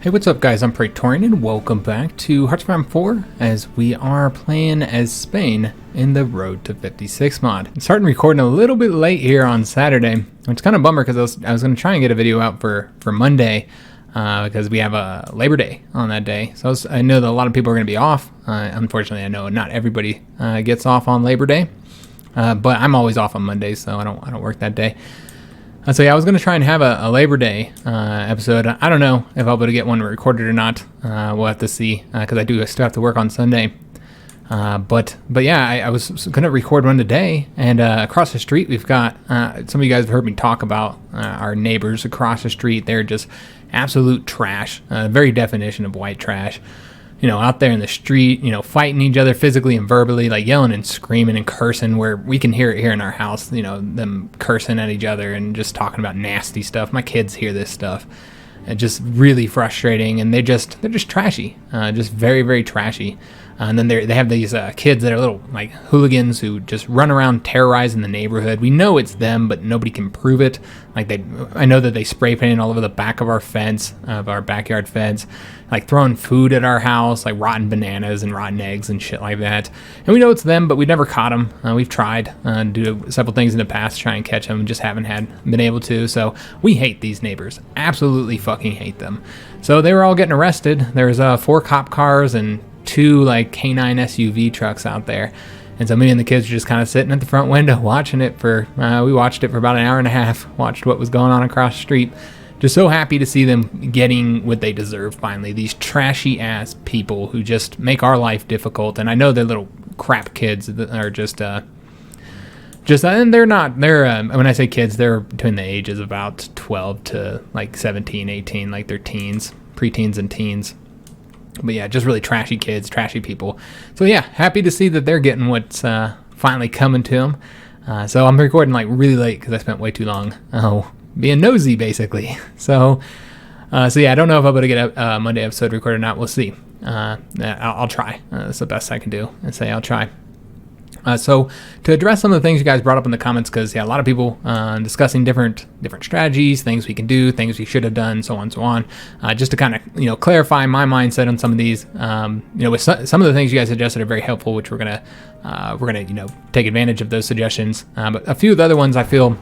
Hey, what's up guys, I'm Praetorian and welcome back to HOI4 as we are playing as Spain in the Road to 56 mod. I'm starting recording a little bit late here on Saturday, which is kind of bummer because I was going to try and get a video out for Monday because we have a Labor Day on that day. So I know that a lot of people are going to be off. Unfortunately, I know not everybody gets off on Labor Day, but I'm always off on Mondays, so I don't work that day. So yeah, I was going to try and have a Labor Day episode. I don't know if I'll be able to get one recorded or not. We'll have to see because I still have to work on Sunday. But yeah, I was going to record one today. And across the street, we've got, some of you guys have heard me talk about our neighbors across the street. They're just absolute trash, very definition of white trash. You know, out there in the street, you know, fighting each other physically and verbally, like yelling and screaming and cursing, where we can hear it here in our house, you know, them cursing at each other and just talking about nasty stuff. My kids hear this stuff. It's just really frustrating, and they're just trashy, just very, very trashy. And then they have these kids that are little like hooligans who just run around terrorizing the neighborhood. We know it's them, but nobody can prove it. Like I know that they spray paint all over the back of our fence, of our backyard fence, like throwing food at our house, like rotten bananas and rotten eggs and shit like that. And we know it's them, but we never caught them. We've tried to do several things in the past to try and catch them, just haven't been able to. So we hate these neighbors, absolutely fucking hate them. So they were all getting arrested. There's 4 cop cars and 2 like K9 SUV trucks out there, and so me and the kids were just kind of sitting at the front window watching it for we watched it for about an hour and a half, watched what was going on across the street. Just so happy to see them getting what they deserve finally, these trashy ass people who just make our life difficult. And I know they're little crap kids that are just and they're when I say kids, they're between the ages of about 12 to like 17, 18, like they're teens, preteens and teens. But yeah, just really trashy kids, trashy people. So yeah, happy to see that they're getting what's finally coming to them. So I'm recording like really late because I spent way too long being nosy basically. So yeah, I don't know if I'll be able to get a Monday episode recorded or not. We'll see. I'll try. That's the best I can do. And say I'll try. So to address some of the things you guys brought up in the comments, because yeah, a lot of people discussing different strategies, things we can do, things we should have done, so on and so on. Just to kind of clarify my mindset on some of these. With some of the things you guys suggested are very helpful, which we're gonna take advantage of those suggestions. But a few of the other ones I feel.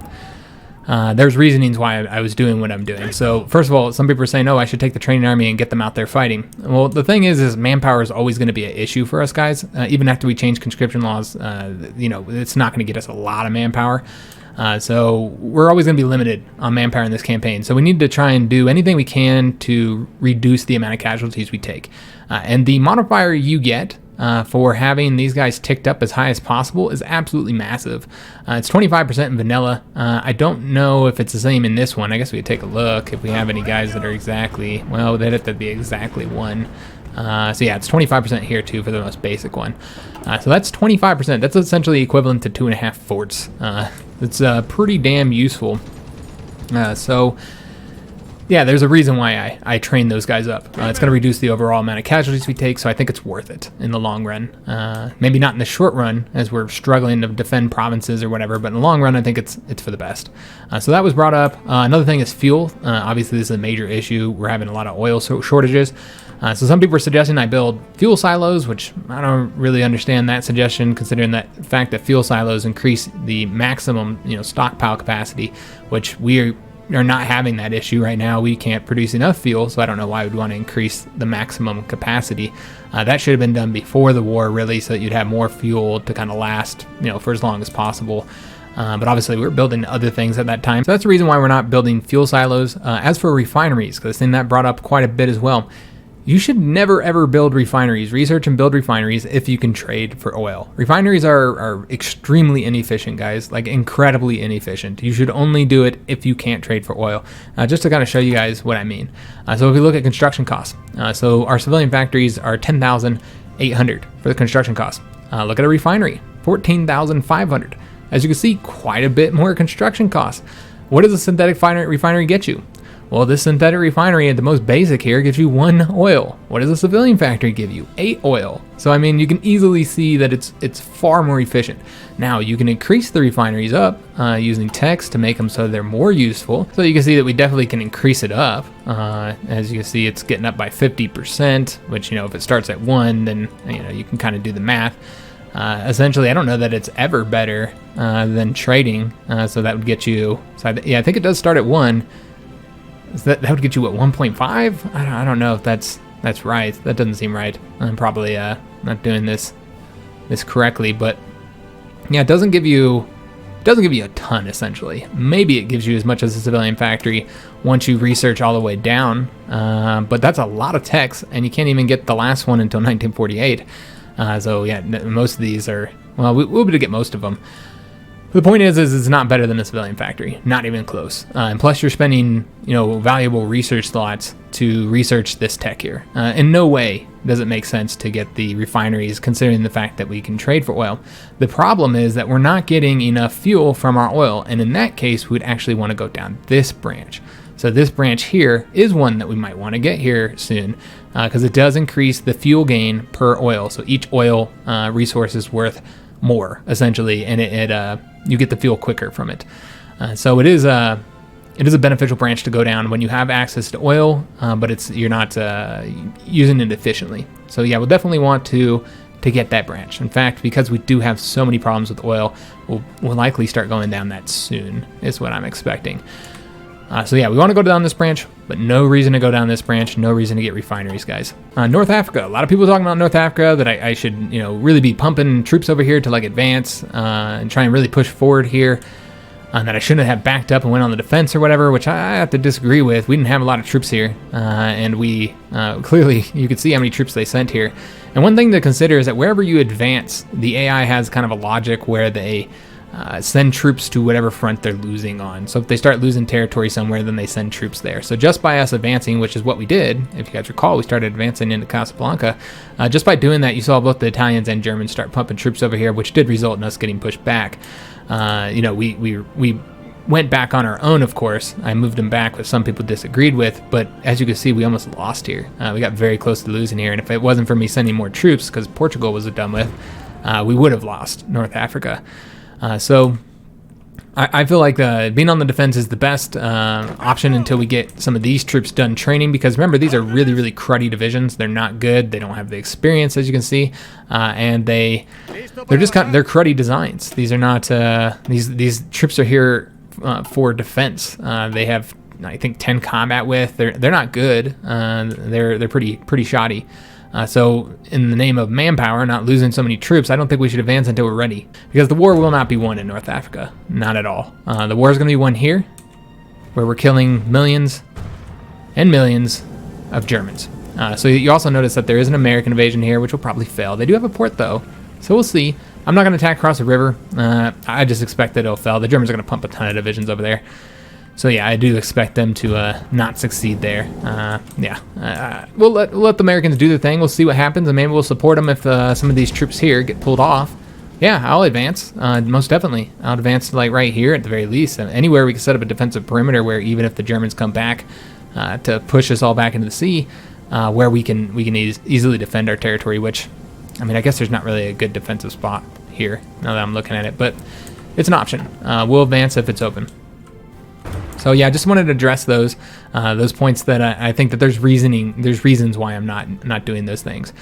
There's reasonings why I was doing what I'm doing. So first of all, some people are saying, oh, I should take the training army and get them out there fighting. Well, the thing is manpower is always going to be an issue for us guys. Even after we change conscription laws, it's not going to get us a lot of manpower. So we're always going to be limited on manpower in this campaign. So we need to try and do anything we can to reduce the amount of casualties we take. And the modifier you get for having these guys ticked up as high as possible is absolutely massive. It's 25% in vanilla. I don't know if it's the same in this one. I guess we could take a look if we have any guys that are exactly, well, they'd have to be exactly 1. So yeah, it's 25% here too for the most basic one. So that's 25%. That's essentially equivalent to 2.5 forts. It's pretty damn useful. So yeah, there's a reason why I train those guys up. It's going to reduce the overall amount of casualties we take, so I think it's worth it in the long run. Maybe not in the short run, as we're struggling to defend provinces or whatever, but in the long run, I think it's for the best. So that was brought up. Another thing is fuel. Obviously, this is a major issue. We're having a lot of oil shortages. So some people are suggesting I build fuel silos, which I don't really understand that suggestion, considering that fact that fuel silos increase the maximum stockpile capacity, which we are not having that issue right now. We can't produce enough fuel, so I don't know why we'd want to increase the maximum capacity. That should have been done before the war, really, so that you'd have more fuel to kind of last, for as long as possible. But obviously, we were building other things at that time, so that's the reason why we're not building fuel silos. As for refineries, because I think that brought up quite a bit as well. You should never ever build refineries. Research and build refineries if you can trade for oil. Refineries are extremely inefficient, guys, like incredibly inefficient. You should only do it if you can't trade for oil. Just to kind of show you guys what I mean. So if we look at construction costs, so our civilian factories are $10,800 for the construction costs. Look at a refinery, $14,500. As you can see, quite a bit more construction costs. What does a synthetic refinery get you? Well, this synthetic refinery at the most basic here gives you 1 oil. What does a civilian factory give you? 8 oil. So I mean, you can easily see that it's far more efficient. Now you can increase the refineries up using text to make them so they're more useful. So you can see that we definitely can increase it up. As you can see, it's getting up by 50%, which, you know, if it starts at 1, then, you know, you can kind of do the math. Essentially, I don't know that it's ever better than trading. So that would get you, yeah, I think it does start at 1. That would get you at 1.5? I don't know if that's right. That doesn't seem right. I'm probably not doing this correctly, but yeah, it doesn't give you a ton, essentially. Maybe it gives you as much as a civilian factory once you research all the way down, but that's a lot of text, and you can't even get the last one until 1948. So yeah, most of these are, well, we'll be able to get most of them. The point is it's not better than a civilian factory, not even close. And plus you're spending, you know, valuable research slots to research this tech here. In no way does it make sense to get the refineries, considering the fact that we can trade for oil. The problem is that we're not getting enough fuel from our oil, and in that case, we'd actually want to go down this branch. So this branch here is one that we might want to get here soon, because it does increase the fuel gain per oil. So each oil resource is worth more, essentially, and you get the fuel quicker from it. So it is a beneficial branch to go down when you have access to oil, but you're not using it efficiently. So yeah, we'll definitely want to get that branch. In fact, because we do have so many problems with oil, we'll likely start going down that soon, is what I'm expecting. So yeah, we want to go down this branch, but no reason to go down this branch, no reason to get refineries, guys. North Africa, a lot of people talking about North Africa, that I should, you know, really be pumping troops over here to like advance and try and really push forward here. That I shouldn't have backed up and went on the defense or whatever, which I have to disagree with. We didn't have a lot of troops here, and we clearly, you could see how many troops they sent here. And one thing to consider is that wherever you advance, the AI has kind of a logic where they send troops to whatever front they're losing on. So if they start losing territory somewhere, then they send troops there. So just by us advancing, which is what we did, if you guys recall, we started advancing into Casablanca. Just by doing that, you saw both the Italians and Germans start pumping troops over here, which did result in us getting pushed back. You know, we went back on our own, of course. I moved them back, which some people disagreed with, but as you can see, we almost lost here. We got very close to losing here, and if it wasn't for me sending more troops, because Portugal was done with, we would have lost North Africa. So I feel like being on the defense is the best option until we get some of these troops done training, because remember, these are really, really cruddy divisions. They're not good. They don't have the experience, as you can see, and they're just they're cruddy designs. These are not these troops are here for defense. They have, I think, 10 combat with. They're not good. They're pretty shoddy. So in the name of manpower, not losing so many troops, I don't think we should advance until we're ready, because the war will not be won in North Africa. Not at all. The war is going to be won here, where we're killing millions and millions of Germans. So you also notice that there is an American invasion here, which will probably fail. They do have a port, though, so we'll see. I'm not going to attack across the river. I just expect that it'll fail. The Germans are going to pump a ton of divisions over there. So yeah, I do expect them to not succeed there. We'll let the Americans do their thing. We'll see what happens, and maybe we'll support them if some of these troops here get pulled off. Yeah, I'll advance, most definitely. I'll advance to like right here at the very least. Anywhere we can set up a defensive perimeter where even if the Germans come back to push us all back into the sea, where we can easily defend our territory, which, I mean, I guess there's not really a good defensive spot here now that I'm looking at it, but it's an option. We'll advance if it's open. So yeah, I just wanted to address those points that I think that there's reasons why I'm not doing those things.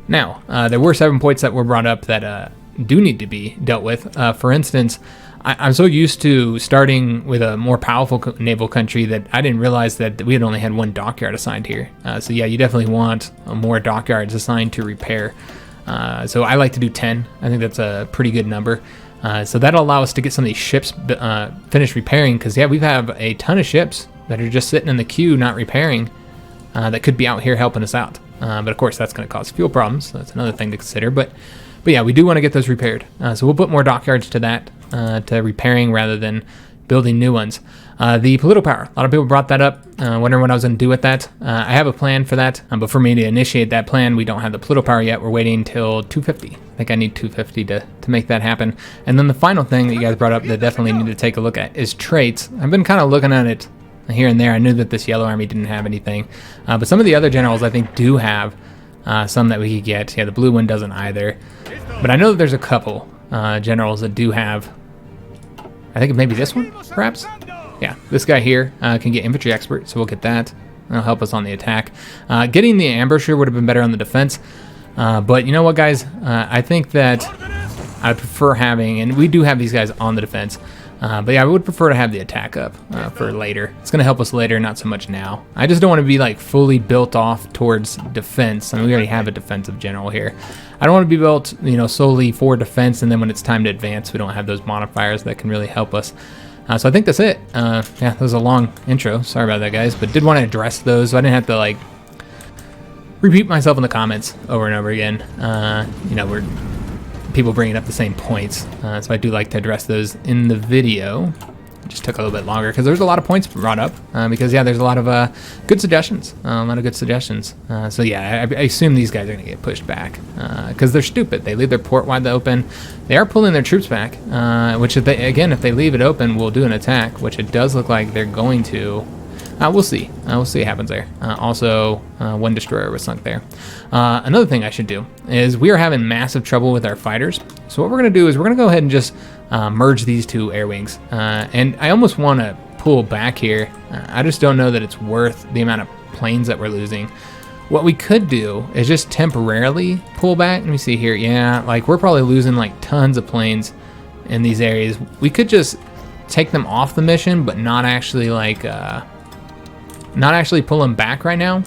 Now, there were 7 points that were brought up that do need to be dealt with. For instance, I'm so used to starting with a more powerful naval country that I didn't realize that we had only had 1 dockyard assigned here. So yeah, you definitely want more dockyards assigned to repair. So I like to do 10. I think that's a pretty good number. So that'll allow us to get some of these ships finished repairing, because yeah, we have a ton of ships that are just sitting in the queue not repairing that could be out here helping us out. But of course, that's going to cause fuel problems. So that's another thing to consider. But yeah, we do want to get those repaired. So we'll put more dockyards to that, to repairing rather than building new ones. The political power. A lot of people brought that up, wondering what I was going to do with that. I have a plan for that, but for me to initiate that plan, we don't have the political power yet. We're waiting till 250. I think I need 250 to make that happen. And then the final thing that you guys brought up that definitely need to take a look at is traits. I've been kind of looking at it here and there. I knew that this yellow army didn't have anything, but some of the other generals I think do have some that we could get. Yeah, the blue one doesn't either, but I know that there's a couple generals that do have. I think maybe this one, perhaps? Yeah, this guy here can get infantry expert, so we'll get that. That'll help us on the attack. Getting the ambusher would have been better on the defense, but you know what, guys? I think that I prefer having, and we do have these guys on the defense, but yeah, I would prefer to have the attack up for later. It's going to help us later, not so much now. I just don't want to be like fully built off towards defense. I mean, we already have a defensive general here. I don't want to be built, you know, solely for defense, and then when it's time to advance, we don't have those modifiers that can really help us. So I think that's it. Yeah, that was a long intro. Sorry about that, guys, but did want to address those, so I didn't have to like repeat myself in the comments over and over again. You know, we're people bringing up the same points, so I do like to address those in the video. It just took a little bit longer because there's a lot of points brought up, because yeah, there's a lot of good suggestions, so yeah, I assume these guys are going to get pushed back because they're stupid. They leave their port wide open. They are pulling their troops back, which if they leave it open, we'll do an attack, which it does look like they're going to. We'll see. We'll see what happens there. Also, one destroyer was sunk there. Another thing I should do is we are having massive trouble with our fighters. So what we're going to do is we're going to go ahead and just merge these two air wings. And I almost want to pull back here. I just don't know that it's worth the amount of planes that we're losing. What we could do is just temporarily pull back. Let me see here. Yeah, like we're probably losing like tons of planes in these areas. We could just take them off the mission, but not actually like... not actually pull them back right now,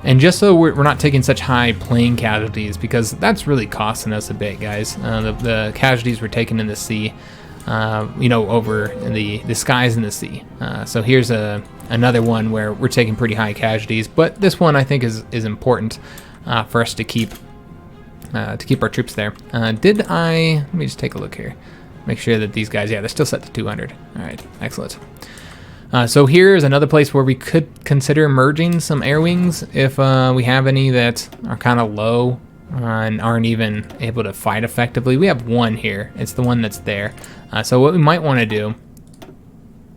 and just so we're not taking such high plane casualties, because that's really costing us a bit, guys. The casualties we're taking in the sea, you know, over the skies in the sea. So here's another one where we're taking pretty high casualties, but this one I think is important for us to keep our troops there. Let me just take a look here, make sure that these guys, yeah, they're still set to 200. All right, excellent. So here's another place where we could consider merging some air wings if we have any that are kind of low and aren't even able to fight effectively. We have one here. It's the one that's there. So what we might want to do,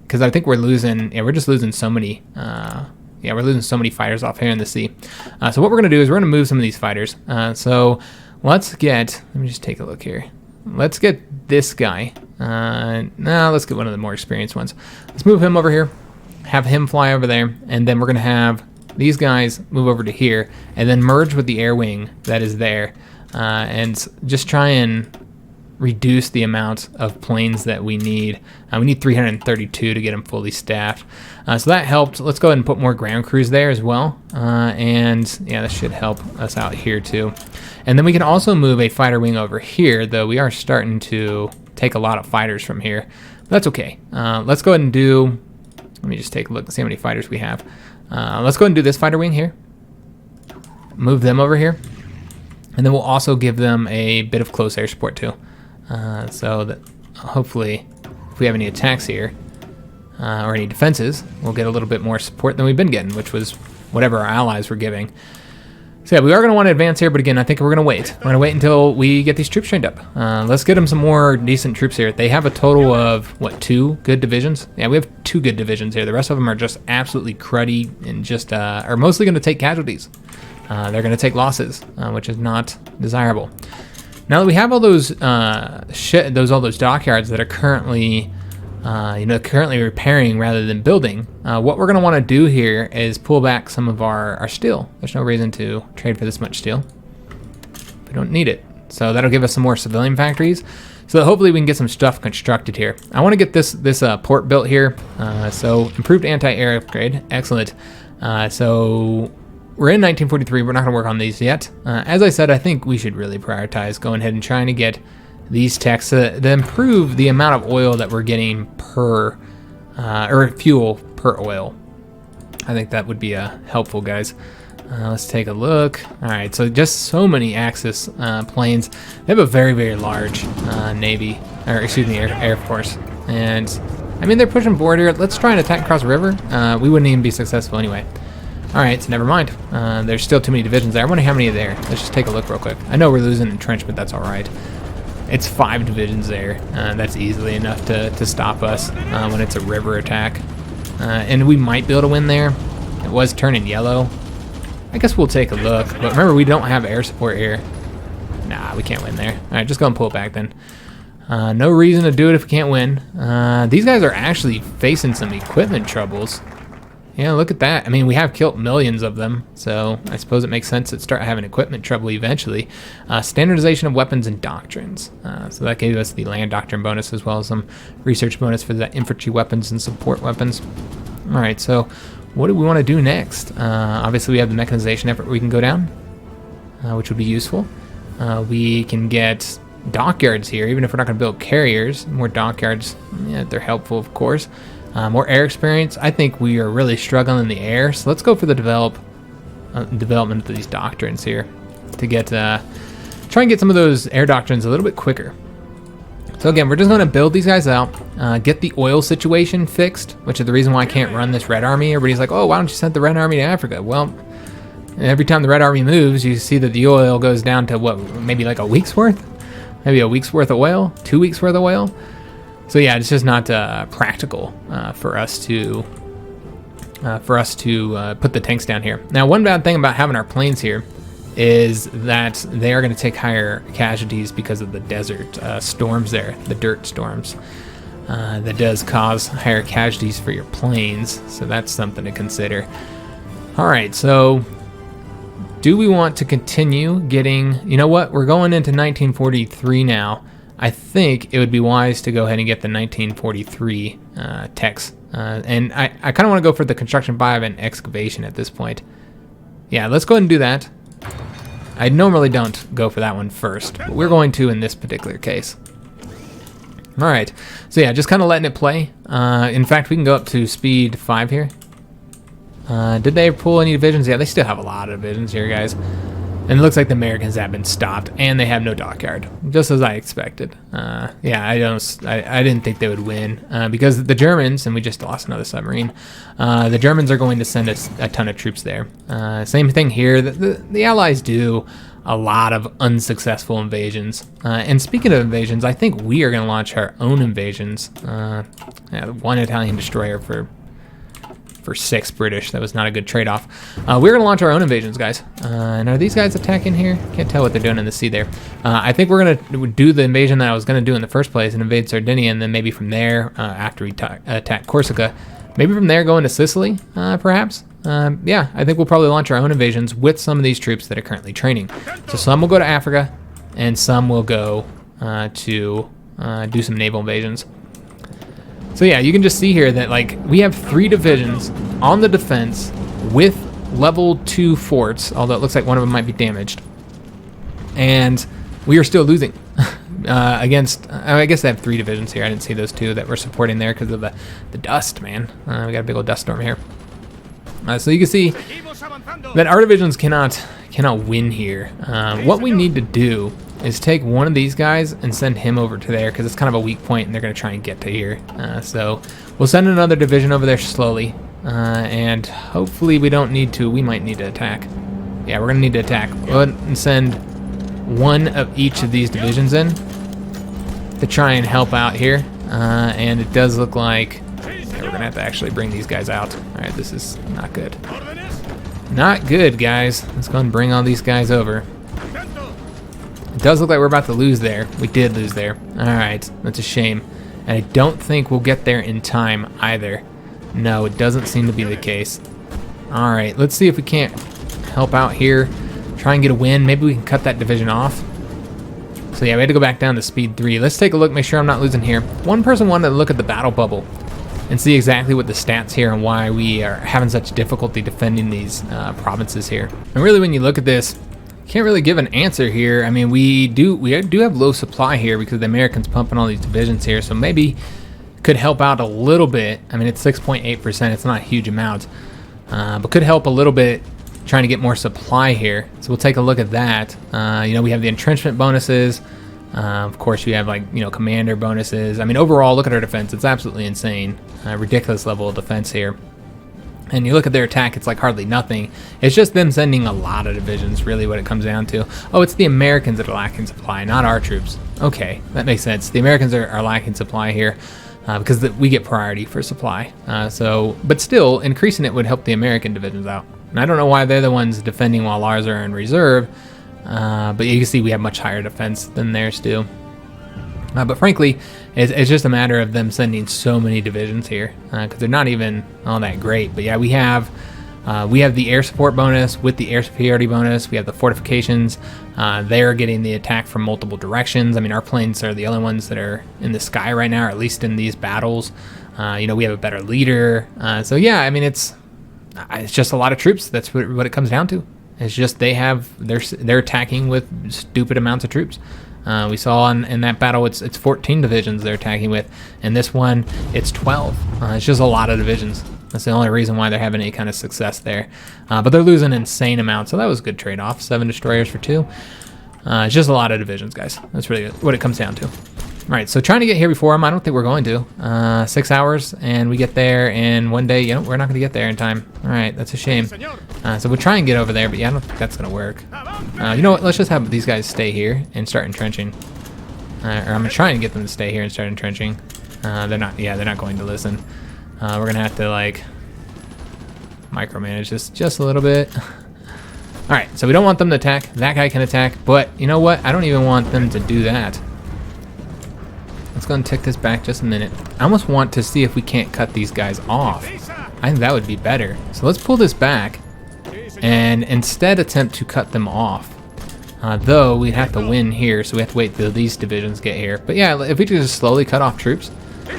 because I think we're losing, yeah, we're just losing so many, we're losing so many fighters off here in the sea. So what we're going to do is we're going to move some of these fighters. So let me just take a look here. Let's get this guy. Let's get one of the more experienced ones. Let's move him over here, have him fly over there, and then we're going to have these guys move over to here, and then merge with the air wing that is there, and just try and reduce the amount of planes that we need. We need 332 to get them fully staffed. So that helped. Let's go ahead and put more ground crews there as well. And yeah, that should help us out here too. And then we can also move a fighter wing over here, though we are starting to take a lot of fighters from here. That's okay. Let's go ahead and do, let me just take a look and see how many fighters we have. Let's go ahead and do this fighter wing here. Move them over here. And then we'll also give them a bit of close air support too. So that hopefully if we have any attacks here or any defenses, we'll get a little bit more support than we've been getting, which was whatever our allies were giving. So yeah, we are going to want to advance here, but again, I think we're going to wait. We're going to wait until we get these troops trained up. Let's get them some more decent troops here. They have a total of, what, 2 good divisions? Yeah, we have 2 good divisions here. The rest of them are just absolutely cruddy and just are mostly going to take casualties. They're going to take losses, which is not desirable. Now that we have all those all those dockyards that are currently repairing rather than building, what we're going to want to do here is pull back some of our steel. There's no reason to trade for this much steel. We don't need it. So that'll give us some more civilian factories. So that hopefully we can get some stuff constructed here. I want to get this port built here. So improved anti-air upgrade, excellent. So we're in 1943. We're not going to work on these yet. As I said, I think we should really prioritize going ahead and trying to get these techs to improve the amount of oil that we're getting per, or fuel per oil. I think that would be helpful, guys. Let's take a look. All right, so just so many Axis planes. They have a very, very large Navy, or excuse me, Air Force. And I mean, they're pushing forward here. Let's try and attack across the river. We wouldn't even be successful anyway. All right, so never mind. There's still too many divisions there. I wonder how many are there. Let's just take a look real quick. I know we're losing entrenchment, that's all right. It's 5 divisions there. That's easily enough to stop us when it's a river attack. and we might be able to win there. It was turning yellow. I guess we'll take a look, but remember we don't have air support here. Nah, we can't win there. All right, just go and pull it back then. No reason to do it if we can't win. These guys are actually facing some equipment troubles. Yeah, look at that. I mean, we have killed millions of them, so I suppose it makes sense to start having equipment trouble eventually. Standardization of weapons and doctrines. So that gave us the land doctrine bonus as well as some research bonus for the infantry weapons and support weapons. All right, so what do we want to do next? Obviously, we have the mechanization effort we can go down, which would be useful. We can get dockyards here, even if we're not going to build carriers. More dockyards, yeah, they're helpful, of course. More air experience. I think we are really struggling in the air, so let's go for the development of these doctrines here to get try and get some of those air doctrines a little bit quicker. So again, we're just going to build these guys out, get the oil situation fixed, which is the reason why I can't run this Red Army. Everybody's like, oh, why don't you send the Red Army to Africa? Well, every time the Red Army moves, you see that the oil goes down to what, maybe like a week's worth? Maybe a week's worth of oil? 2 weeks worth of oil? So yeah, it's just not practical for us to put the tanks down here. Now, one bad thing about having our planes here is that they are going to take higher casualties because of the desert storms there, the dirt storms. That does cause higher casualties for your planes, so that's something to consider. All right, so do we want to continue getting, you know what, we're going into 1943 now. I think it would be wise to go ahead and get the 1943 techs. And I kind of want to go for the construction 5 and excavation at this point. Yeah, let's go ahead and do that. I normally don't go for that one first, but we're going to in this particular case. All right, so yeah, just kind of letting it play. In fact, we can go up to speed 5 here. Did they pull any divisions? Yeah, they still have a lot of divisions here, guys. And it looks like the Americans have been stopped, and they have no dockyard, just as I expected. Yeah, I didn't think they would win because the Germans, and we just lost another submarine. The Germans are going to send us a ton of troops there. Same thing here. The Allies do a lot of unsuccessful invasions. And speaking of invasions, I think we are going to launch our own invasions. Yeah, one Italian destroyer for 6 British. That was not a good trade-off. We're going to launch our own invasions, guys. And are these guys attacking here? Can't tell what they're doing in the sea there. I think we're going to do the invasion that I was going to do in the first place and invade Sardinia, and then maybe from there, after we attack Corsica, maybe from there go into Sicily, perhaps? Yeah, I think we'll probably launch our own invasions with some of these troops that are currently training. So some will go to Africa, and some will go to do some naval invasions. So yeah, you can just see here that like we have 3 divisions on the defense with level 2 forts, although it looks like one of them might be damaged. And we are still losing against, I guess they have 3 divisions here. I didn't see those 2 that we're supporting there because of the dust, man. We got a big old dust storm here. So you can see that our divisions cannot win here. What we need to do is take one of these guys and send him over to there because it's kind of a weak point and they're going to try and get to here. So we'll send another division over there slowly, and hopefully we don't need to. We might need to attack. Yeah, we're going to need to attack. Go ahead and send one of each of these divisions in to try and help out here. And it does look like we're going to have to actually bring these guys out. All right, this is not good. Not good, guys. Let's go and bring all these guys over. It does look like we're about to lose there. We did lose there. All right, that's a shame. And I don't think we'll get there in time either. No, it doesn't seem to be the case. All right, let's see if we can't help out here. Try and get a win. Maybe we can cut that division off. So yeah, we had to go back down to speed 3. Let's take a look, make sure I'm not losing here. One person wanted to look at the battle bubble and see exactly what the stats here and why we are having such difficulty defending these provinces here. And really, when you look at this, can't really give an answer here. I mean, we do have low supply here because the Americans pumping all these divisions here, so maybe could help out a little bit. I mean, it's 6.8%. It's not a huge amount, but could help a little bit trying to get more supply here. So we'll take a look at that. You know, we have the entrenchment bonuses. Of course, you have like, you know, commander bonuses. I mean, overall, look at our defense. It's absolutely insane. Ridiculous level of defense here. And you look at their attack, it's like hardly nothing. It's just them sending a lot of divisions, really what it comes down to. Oh, it's the Americans that are lacking supply, not our troops. Okay, that makes sense. The Americans are lacking supply here. because we get priority for supply. But still, increasing it would help the American divisions out. And I don't know why they're the ones defending while ours are in reserve, but you can see we have much higher defense than theirs do. But frankly, it's just a matter of them sending so many divisions here, because they're not even all that great. But yeah, we have the air support bonus with the air superiority bonus. We have the fortifications. They're getting the attack from multiple directions. I mean, our planes are the only ones that are in the sky right now, or at least in these battles. We have a better leader. So yeah, I mean, it's just a lot of troops. That's what it comes down to. It's just they're attacking with stupid amounts of troops. We saw in that battle, it's 14 divisions they're attacking with, and this one it's 12. It's just a lot of divisions. That's the only reason why they're having any kind of success there. But they're losing insane amounts, so that was a good trade-off. 7 destroyers for 2. It's just a lot of divisions, guys. That's really what it comes down to. All right, so trying to get here before them. I don't think we're going to. 6 hours, and we get there in 1 day. We're not going to get there in time. All right, that's a shame. So we'll try and get over there, but yeah, I don't think that's going to work. You know what? Let's just have these guys stay here and start entrenching. Or I'm going to try and get them to stay here and start entrenching. They're not going to listen. We're going to have to, like, micromanage this just a little bit. All right, so we don't want them to attack. That guy can attack, but you know what? I don't even want them to do that. Let's go and tick this back just a minute. I almost want to see if we can't cut these guys off. I think that would be better. So let's pull this back and instead attempt to cut them off. Though we'd have to win here, so we have to wait till these divisions get here. But yeah, if we could just slowly cut off troops,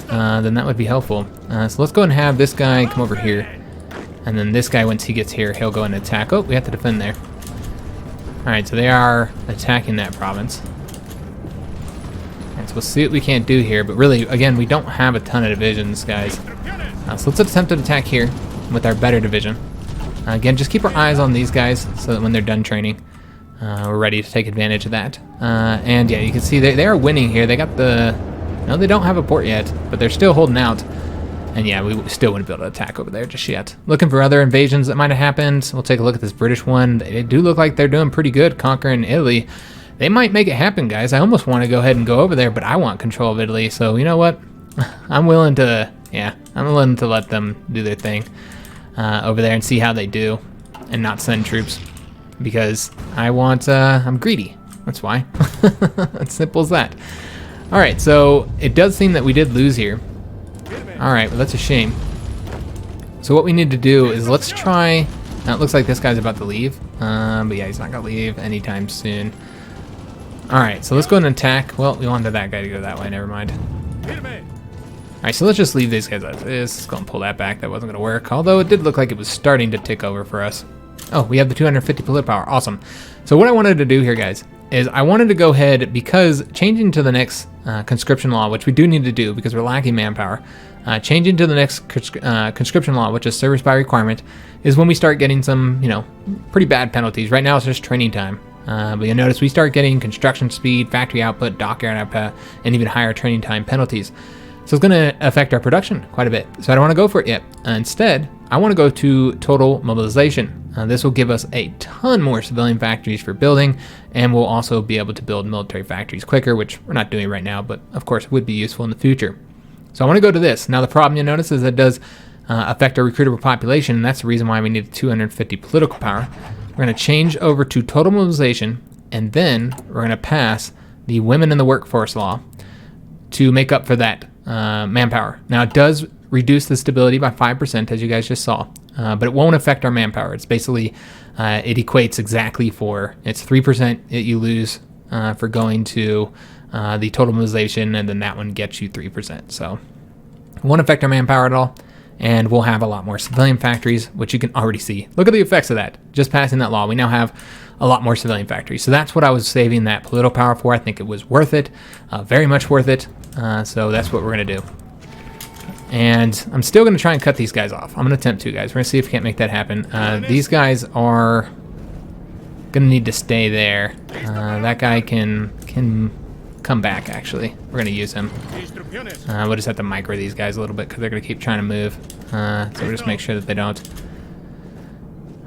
then that would be helpful. So let's go and have this guy come over here. And then this guy, once he gets here, he'll go and attack. Oh, we have to defend there. All right, so they are attacking that province. So we'll see what we can't do here, but really, again, we don't have a ton of divisions, guys. So let's attempt an attack here with our better division. Again, just keep our eyes on these guys so that when they're done training, we're ready to take advantage of that. And yeah, you can see they are winning here. They got the... No, they don't have a port yet, but they're still holding out. And yeah, we still wouldn't be able to attack over there just yet. Looking for other invasions that might have happened. We'll take a look at this British one. They do look like they're doing pretty good conquering Italy. They might make it happen, guys. I almost want to go ahead and go over there, but I want control of Italy. So you know what? I'm willing to let them do their thing over there and see how they do, and not send troops because I'm greedy. That's why. It's simple as that. All right, so it does seem that we did lose here. All right, well, that's a shame. So what we need to do is let's try. Now it looks like this guy's about to leave, but yeah, he's not gonna leave anytime soon. Alright, so let's go and attack. Well, we wanted that guy to go that way, never mind. Alright, so let's just leave these guys as is. Let's go and pull that back. That wasn't going to work. Although it did look like it was starting to tick over for us. Oh, we have the 250 political power. Awesome. So what I wanted to do here, guys, is I wanted to go ahead, because changing to the next conscription law, which we do need to do because we're lacking manpower, changing to the next conscription law, which is service by requirement, is when we start getting some, pretty bad penalties. Right now it's just training time. But you'll notice we start getting construction speed, factory output, dockyard output, and even higher training time penalties. So it's going to affect our production quite a bit. So I don't want to go for it yet. Instead, I want to go to total mobilization. This will give us a ton more civilian factories for building, and we'll also be able to build military factories quicker, which we're not doing right now, but of course would be useful in the future. So I want to go to this. Now the problem you'll notice is that it does affect our recruitable population, and that's the reason why we need 250 political power. We're going to change over to total mobilization, and then we're going to pass the women in the workforce law to make up for that manpower. Now, it does reduce the stability by 5%, as you guys just saw, but it won't affect our manpower. It's basically, it equates exactly for, it's 3% that you lose for going to the total mobilization, and then that one gets you 3%. So it won't affect our manpower at all. And we'll have a lot more civilian factories, which you can already see. Look at the effects of that. Just passing that law, we now have a lot more civilian factories. So that's what I was saving that political power for. I think it was worth it, very much worth it. So that's what we're going to do. And I'm still going to try and cut these guys off. I'm going to attempt to, guys. We're going to see if we can't make that happen. These guys are going to need to stay there. That guy can come back, actually. We're going to use him. We'll just have to micro these guys a little bit because they're going to keep trying to move. So we'll just make sure that they don't.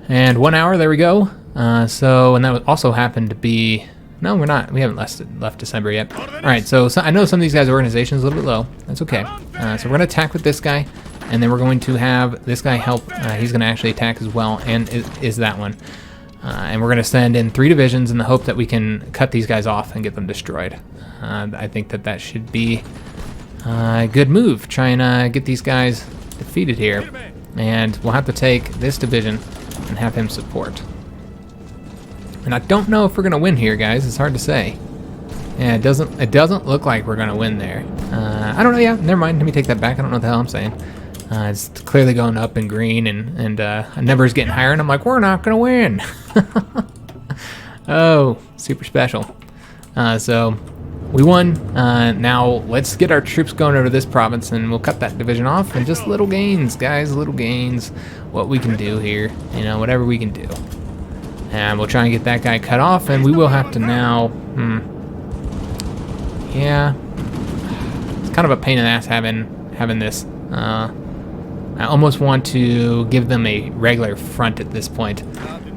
And 1 hour, there we go. And that also happened to be... No, we're not. We haven't left December yet. All right, so I know some of these guys' organization is a little bit low. That's okay. So we're going to attack with this guy, and then we're going to have this guy help. He's going to actually attack as well, and is that one. And we're going to send in 3 divisions in the hope that we can cut these guys off and get them destroyed. I think that should be a good move. Try and get these guys defeated here. And we'll have to take this division and have him support. And I don't know if we're gonna win here, guys. It's hard to say. Yeah, it doesn't look like we're gonna win there. I don't know. Yeah, never mind. Let me take that back. I don't know what the hell I'm saying. It's clearly going up in green, and a number's getting higher, and I'm like, we're not gonna win. Oh, super special. So we won. Now let's get our troops going over this province, and we'll cut that division off. And just little gains, guys. Little gains. What we can do here, you know, whatever we can do. And we'll try and get that guy cut off, and we will have to now, yeah, it's kind of a pain in the ass having this. I almost want to give them a regular front at this point,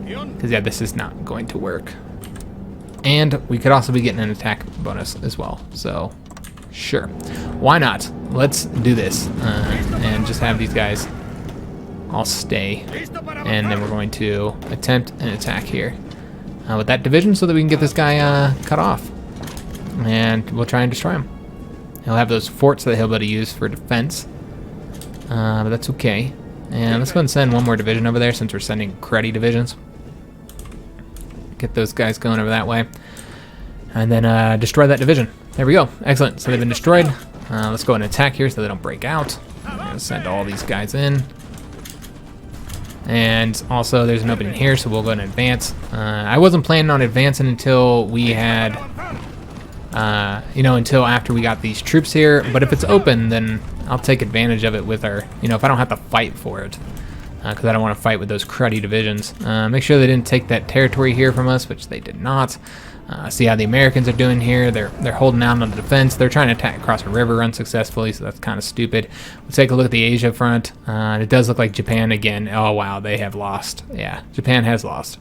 because yeah, this is not going to work. And we could also be getting an attack bonus as well, so sure, why not? Let's do this, and just have these guys all stay, and then we're going to attempt an attack here with that division so that we can get this guy cut off, and we'll try and destroy him. He'll have those forts that he'll be able to use for defense, but that's okay. And let's go and send one more division over there since we're sending cruddy divisions. Get those guys going over that way, and then destroy that division. There we go. Excellent. So they've been destroyed. Let's go and attack here so they don't break out. I'm gonna send all these guys in. And also there's an opening here, so we'll go and advance. I wasn't planning on advancing until we had, until after we got these troops here. But if it's open, then I'll take advantage of it with our, if I don't have to fight for it. Because I don't want to fight with those cruddy divisions. Make sure they didn't take that territory here from us, which they did not. See how the Americans are doing here. They're holding out on the defense. They're trying to attack across a river unsuccessfully, so that's kind of stupid. Let's take a look at the Asia front. It does look like Japan again. Oh wow, they have lost. Yeah, Japan has lost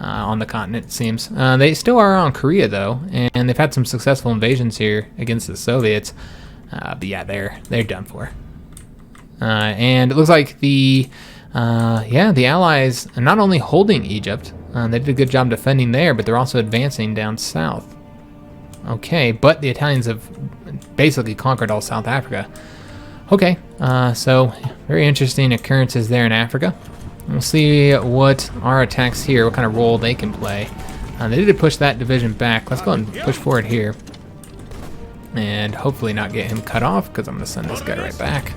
on the continent, it seems. They still are on Korea though, and they've had some successful invasions here against the Soviets. But yeah, they're done for. And it looks like the Allies are not only holding Egypt. They did a good job defending there, but they're also advancing down south. Okay, but the Italians have basically conquered all South Africa. Okay, so very interesting occurrences there in Africa. We'll see what our attacks here, what kind of role they can play. They did push that division back. Let's go and push forward here. And hopefully not get him cut off, because I'm going to send this guy right back.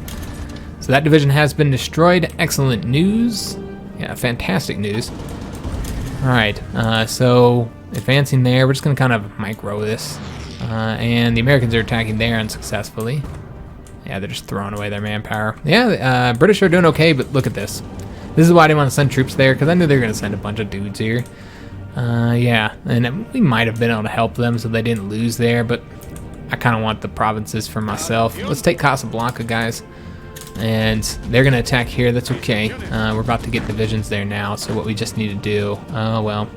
So that division has been destroyed. Excellent news. Yeah, fantastic news. Alright, so advancing there, we're just going to kind of micro this. And the Americans are attacking there unsuccessfully. Yeah, they're just throwing away their manpower. Yeah, British are doing okay, but look at this. This is why I didn't want to send troops there, because I knew they were going to send a bunch of dudes here. Yeah, and we might have been able to help them so they didn't lose there, but I kind of want the provinces for myself. Let's take Casablanca, guys. And they're going to attack here. That's okay. We're about to get divisions there now, so what we just need to do... Oh, well.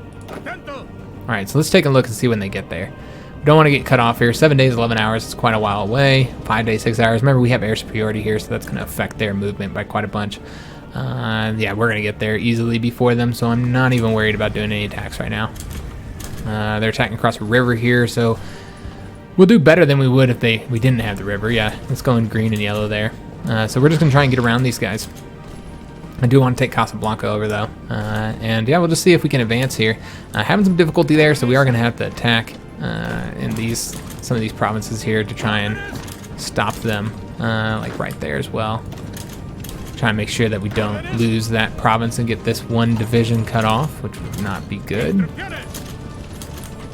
Alright, so let's take a look and see when they get there. We don't want to get cut off here. 7 days, 11 hours. It's quite a while away. 5 days, 6 hours. Remember, we have air superiority here, so that's going to affect their movement by quite a bunch. Yeah, we're going to get there easily before them, so I'm not even worried about doing any attacks right now. They're attacking across a river here, so we'll do better than we would if we didn't have the river. Yeah, let's go in green and yellow there. So we're just going to try and get around these guys. I do want to take Casablanca over, though. And yeah, we'll just see if we can advance here. Having some difficulty there, so we are going to have to attack in some of these provinces here to try and stop them, like right there as well. Try and make sure that we don't lose that province and get this one division cut off, which would not be good.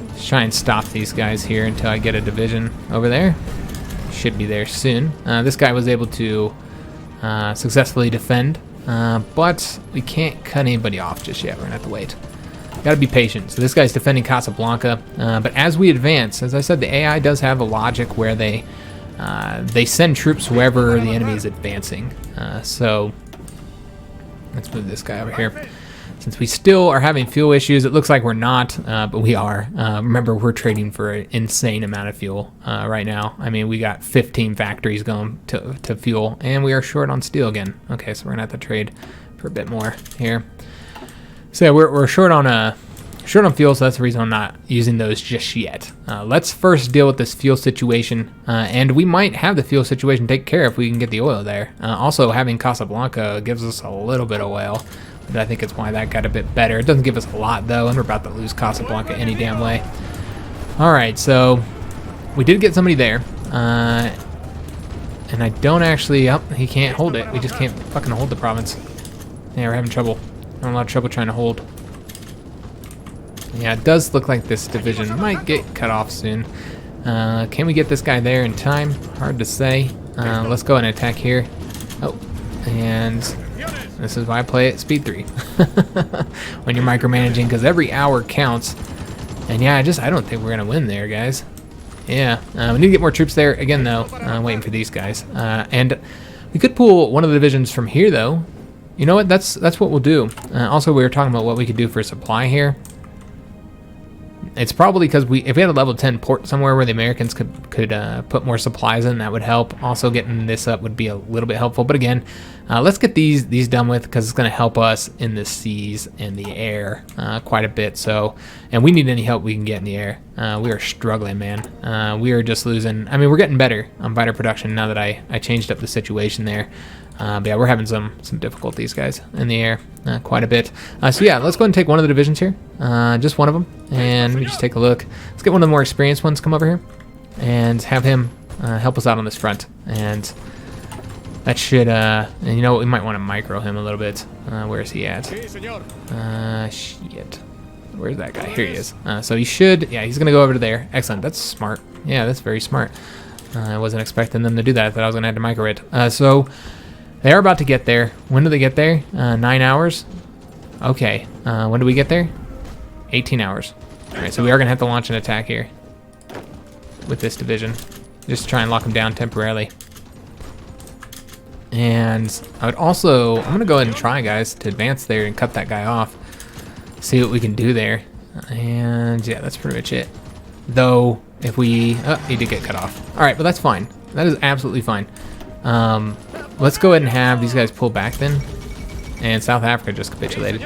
Let's try and stop these guys here until I get a division over there. Should be there soon. This guy was able to successfully defend, but we can't cut anybody off just yet. We're gonna have to wait. Gotta be patient. So this guy's defending Casablanca, but as we advance, as I said, the AI does have a logic where they send troops wherever the enemy is advancing. So let's move this guy over here. since we still are having fuel issues. It looks like we're not, but we are. Remember, we're trading for an insane amount of fuel right now. I mean, we got 15 factories going to fuel, and we are short on steel again. Okay, so we're gonna have to trade for a bit more here. So yeah, we're short on fuel, so that's the reason I'm not using those just yet. Let's first deal with this fuel situation, and we might have the fuel situation taken care of if we can get the oil there. Also, having Casablanca gives us a little bit of oil. I think it's why that got a bit better. It doesn't give us a lot though, and we're about to lose Casablanca any damn way. Alright, so we did get somebody there. And I don't actually, oh, he can't hold it. We just can't fucking hold the province. Yeah, we're having trouble. We're having a lot of trouble trying to hold. Yeah, it does look like this division might get cut off soon. Can we get this guy there in time? Hard to say. Let's go and attack here. Oh, and this is why I play at speed 3 when you're micromanaging, because every hour counts. And yeah, I don't think we're gonna win there, guys. Yeah, we need to get more troops there again, though. Waiting for these guys, and we could pull one of the divisions from here, though. You know what? That's what we'll do. Also, we were talking about what we could do for supply here. It's probably because if we had a level 10 port somewhere where the Americans could put more supplies in, that would help. Also, getting this up would be a little bit helpful. But again, let's get these done with, because it's going to help us in the seas and the air quite a bit. So, and we need any help we can get in the air. We are struggling, man. We are just losing. I mean, we're getting better on fighter production now that I changed up the situation there. But yeah, we're having some difficulties, guys, in the air, quite a bit. So yeah, let's go ahead and take one of the divisions here, just one of them, and let me just take a look. Let's get one of the more experienced ones come over here, and have him help us out on this front. And that should, and you know what, we might want to micro him a little bit. Where is he at? Shit. Where's that guy? Here he is. So he should, yeah, he's gonna go over to there. Excellent, that's smart. Yeah, that's very smart. I wasn't expecting them to do that. I thought I was gonna have to micro it. So they are about to get there. When do they get there? 9 hours? Okay. When do we get there? 18 hours. Alright, so we are going to have to launch an attack here with this division. Just try and lock them down temporarily. And I would also, I'm going to go ahead and try, guys, to advance there and cut that guy off. See what we can do there. And yeah, that's pretty much it. Though, if we, oh, he did get cut off. Alright, but that's fine. That is absolutely fine. Let's go ahead and have these guys pull back then. And South Africa just capitulated.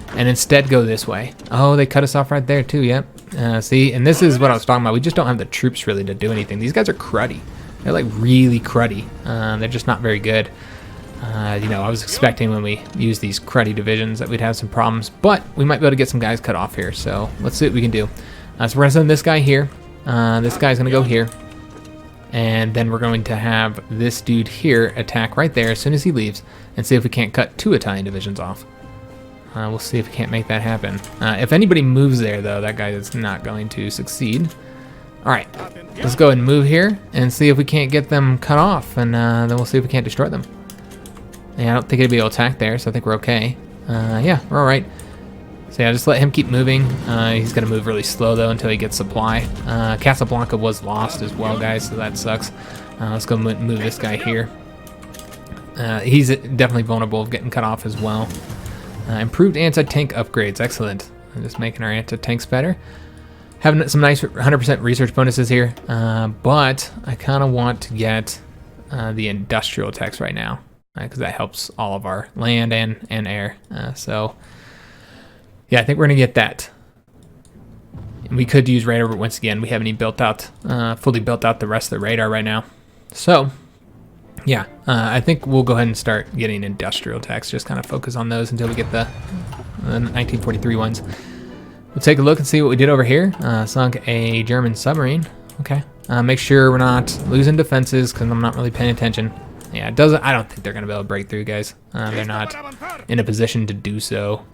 And instead go this way. Oh, they cut us off right there too, yep. See, and this is what I was talking about. We just don't have the troops really to do anything. These guys are cruddy. They're like really cruddy. They're just not very good. You know, I was expecting when we use these cruddy divisions that we'd have some problems. But we might be able to get some guys cut off here. So let's see what we can do. So we're going to send this guy here. This guy's going to go here. And then we're going to have this dude here attack right there as soon as he leaves, and see if we can't cut 2 Italian divisions off. We'll see if we can't make that happen. If anybody moves there, though, that guy is not going to succeed. All right, let's go ahead and move here and see if we can't get them cut off, and then we'll see if we can't destroy them. Yeah, I don't think anybody will attack there, so I think we're okay. Yeah, we're all right. So yeah, just let him keep moving. He's gonna move really slow though until he gets supply. Casablanca was lost as well, guys, so that sucks. Let's go move this guy here. He's definitely vulnerable of getting cut off as well. Improved anti-tank upgrades, excellent. I'm just making our anti-tanks better. Having some nice 100% research bonuses here, but I kind of want to get the industrial techs right now, because that helps all of our land and air. So yeah, I think we're gonna get that. And we could use radar, but once again, we haven't even built out, fully built out the rest of the radar right now. So yeah, I think we'll go ahead and start getting industrial techs, just kind of focus on those until we get the 1943 ones. We'll take a look and see what we did over here. Sunk a German submarine. Okay. Make sure we're not losing defenses, because I'm not really paying attention. Yeah, it doesn't. I don't think they're gonna be able to break through, guys. They're not in a position to do so.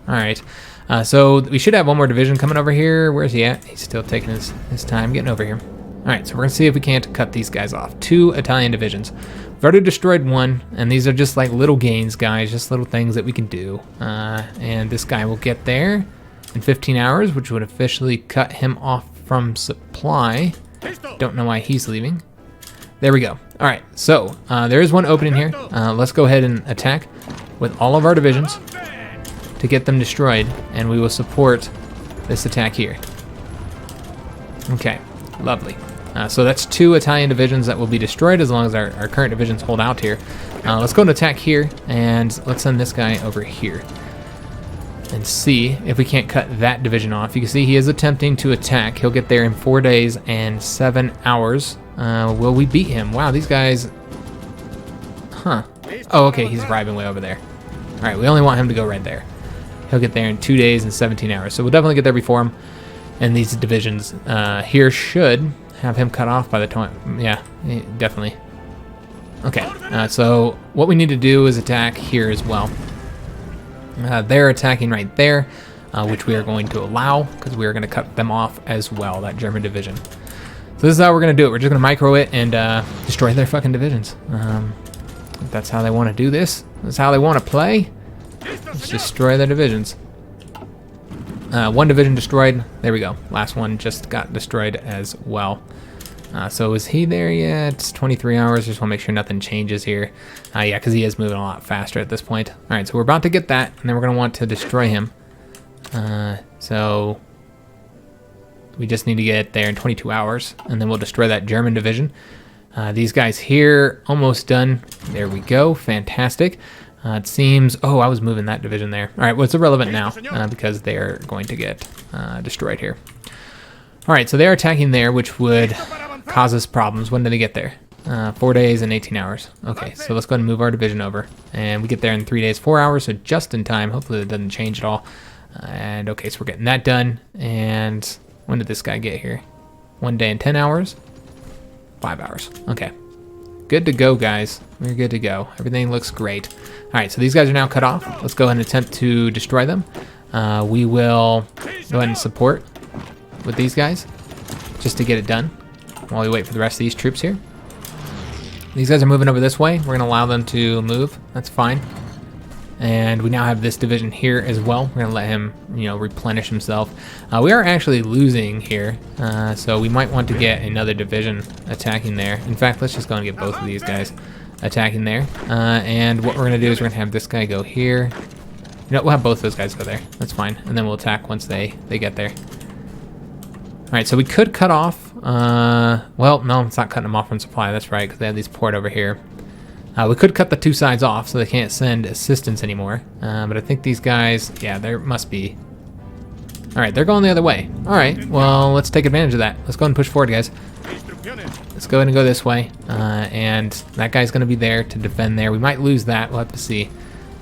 All right. So we should have one more division coming over here. Where's he at? He's still taking his time getting over here. All right. So we're gonna see if we can't cut these guys off. 2 Italian divisions. We've already destroyed 1, and these are just like little gains, guys. Just little things that we can do. And this guy will get there in 15 hours, which would officially cut him off from supply. Don't know why he's leaving. There we go. All right, so there is one opening here. Let's go ahead and attack with all of our divisions to get them destroyed, and we will support this attack here. Okay, lovely. So that's 2 Italian divisions that will be destroyed as long as our current divisions hold out here. Let's go and attack here, and let's send this guy over here and see if we can't cut that division off. You can see he is attempting to attack. He'll get there in 4 days and 7 hours. Will we beat him? Wow, these guys... Huh. Oh, okay, he's arriving way over there. All right, we only want him to go right there. He'll get there in 2 days and 17 hours. So we'll definitely get there before him. And these divisions here should have him cut off by the time... Yeah, definitely. Okay, so what we need to do is attack here as well. They're attacking right there, which we are going to allow because we are going to cut them off as well, that German division. So this is how we're going to do it. We're just going to micro it and destroy their fucking divisions. If that's how they want to do this, that's how they want to play. Let's destroy their divisions. 1 division destroyed. There we go. Last one just got destroyed as well. So is he there yet? 23 hours. Just want to make sure nothing changes here. Yeah, because he is moving a lot faster at this point. All right, so we're about to get that, and then we're going to want to destroy him. So we just need to get there in 22 hours, and then we'll destroy that German division. These guys here, almost done. There we go. Fantastic. It seems... Oh, I was moving that division there. All right, well, it's irrelevant now because they are going to get destroyed here. All right, so they're attacking there, which would cause us problems. When do they get there? 4 days and 18 hours. Okay, so let's go ahead and move our division over. And we get there in 3 days, 4 hours, so just in time. Hopefully it doesn't change at all. And okay, so we're getting that done. And when did this guy get here? 1 day and 10 hours? 5 hours. Okay. Good to go, guys. We're good to go. Everything looks great. All right, so these guys are now cut off. Let's go ahead and attempt to destroy them. We will go ahead and support with these guys just to get it done while we wait for the rest of these troops here. These guys are moving over this way. We're going to allow them to move. That's fine. And we now have this division here as well. We're going to let him, replenish himself. We are actually losing here, so we might want to get another division attacking there. In fact, let's just go and get both of these guys attacking there. And what we're going to do is we're going to have this guy go here. We'll have both those guys go there. That's fine. And then we'll attack once they get there. All right, so we could cut off. Well, no, it's not cutting them off from supply. That's right, because they have these port over here. We could cut the 2 sides off so they can't send assistance anymore. But I think these guys, yeah, there must be. All right, they're going the other way. All right, well, let's take advantage of that. Let's go ahead and push forward, guys. Let's go ahead and go this way. And that guy's going to be there to defend there. We might lose that. We'll have to see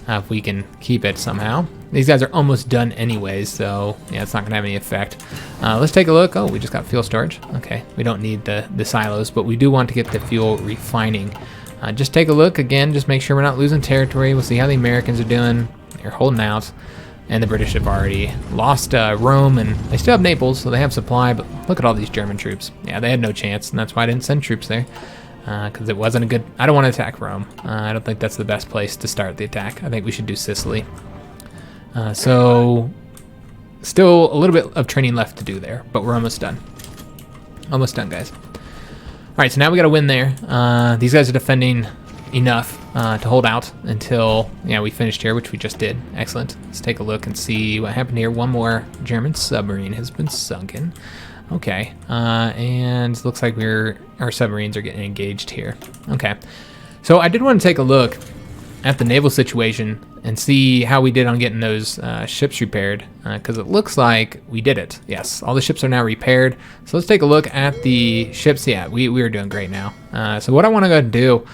if we can keep it somehow. These guys are almost done anyways, so yeah, it's not going to have any effect. Let's take a look. Oh, we just got fuel storage. Okay, we don't need the silos, but we do want to get the fuel refining. Just take a look again, just make sure we're not losing territory. We'll see how the Americans are doing. They're holding out, and the British have already lost Rome, and they still have Naples, so they have supply, but look at all these German troops. Yeah, they had no chance, and that's why I didn't send troops there, because it wasn't a good... I don't want to attack Rome. I don't think that's the best place to start the attack. I think we should do Sicily. So, still a little bit of training left to do there, but we're almost done. Almost done, guys. All right, so now we got to win there. These guys are defending enough to hold out until we finished here, which we just did. Excellent. Let's take a look and see what happened here. One more German submarine has been sunken. Okay, and looks like our submarines are getting engaged here. Okay, so I did want to take a look at the naval situation and see how we did on getting those ships repaired, because it looks like we did it. Yes, all the ships are now repaired. So let's take a look at the ships. Yeah, we are doing great now. So what I want to go do,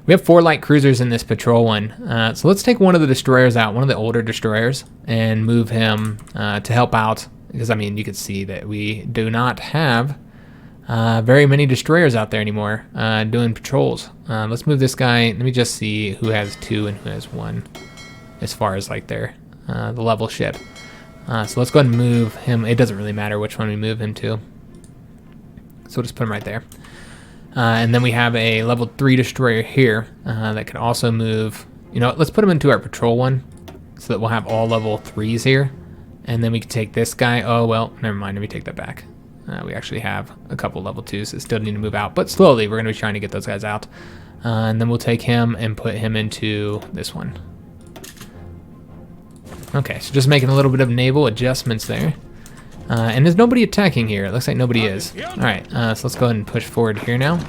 we have 4 light cruisers in this patrol one. So let's take one of the destroyers out, one of the older destroyers, and move him to help out, because I mean, you can see that we do not have very many destroyers out there anymore doing patrols. Let's move this guy. Let me just see who has 2 and who has 1 as far as like the level ship. So let's go ahead and move him. It doesn't really matter which one we move him to. So we'll just put him right there. And then we have a level 3 destroyer here that can also move. Let's put him into our patrol one so that we'll have all level 3s here. And then we can take this guy. Oh, well, never mind. Let me take that back. We actually have a couple level 2s that still need to move out, but slowly we're going to be trying to get those guys out. And then we'll take him and put him into this one. Okay, so just making a little bit of naval adjustments there. And there's nobody attacking here. It looks like nobody is. Alright, so let's go ahead and push forward here now.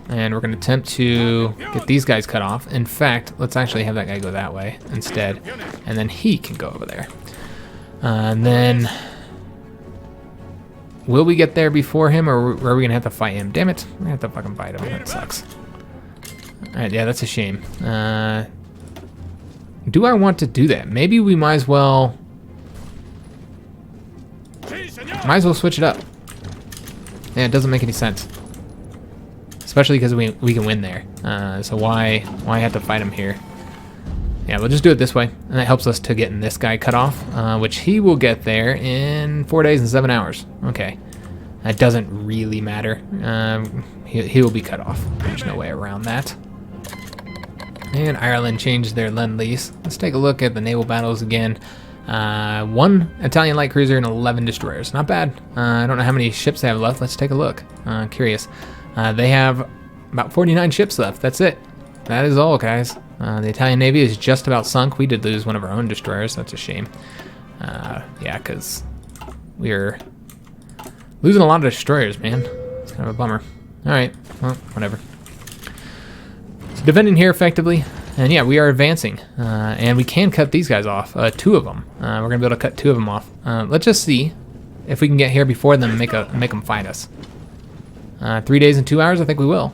And we're going to attempt to get these guys cut off. In fact, let's actually have that guy go that way instead. And then he can go over there. And then... will we get there before him, or are we going to have to fight him? Damn it, we're going to have to fucking fight him. That sucks. Alright, yeah, that's a shame. Do I want to do that? Maybe we might as well... switch it up. Yeah, it doesn't make any sense. Especially because we can win there. So why have to fight him here? Yeah, we'll just do it this way. And that helps us to getting this guy cut off, which he will get there in 4 days and 7 hours. Okay. That doesn't really matter. He will be cut off. There's no way around that. And Ireland changed their Lend-Lease. Let's take a look at the naval battles again. 1 Italian light cruiser and 11 destroyers. Not bad. I don't know how many ships they have left. Let's take a look. Curious. They have about 49 ships left. That's it. That is all, guys. The Italian Navy is just about sunk. We did lose one of our own destroyers. That's a shame. Yeah, because we're losing a lot of destroyers, man. It's kind of a bummer. All right. Well, whatever. So defending here effectively. And yeah, we are advancing. And we can cut these guys off. 2 of them. We're going to be able to cut 2 of them off. Let's just see if we can get here before them and make them fight us. 3 days and 2 hours, I think we will.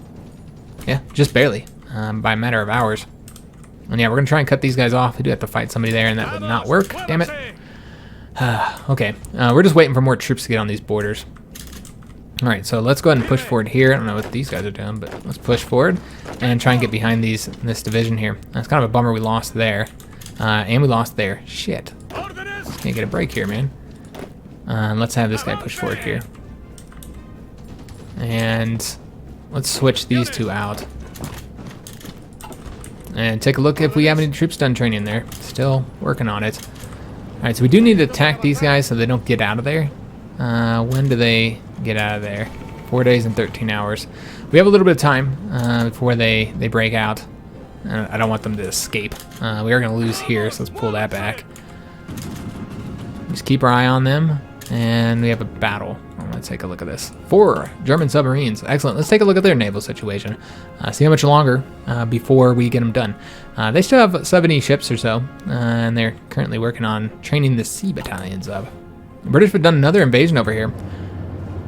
Yeah, just barely. By a matter of hours. And yeah, we're going to try and cut these guys off. We do have to fight somebody there, and that would not work. Damn it. Okay, we're just waiting for more troops to get on these borders. Alright, so let's go ahead and push forward here. I don't know what these guys are doing, but let's push forward and try and get behind this division here. It's kind of a bummer we lost there. And we lost there. Shit. Can't get a break here, man. Let's have this guy push forward here. And let's switch these 2 out. And take a look if we have any troops done training there. Still working on it. Alright, so we do need to attack these guys so they don't get out of there. When do they get out of there? 4 days and 13 hours. We have a little bit of time before they break out. I don't want them to escape. We are going to lose here, so let's pull that back. Just keep our eye on them. And we have a battle. Let's take a look at this. 4 German submarines. Excellent. Let's take a look at their naval situation. See how much longer before we get them done. They still have 70 ships or so, and they're currently working on training the sea battalions up. The British have done another invasion over here.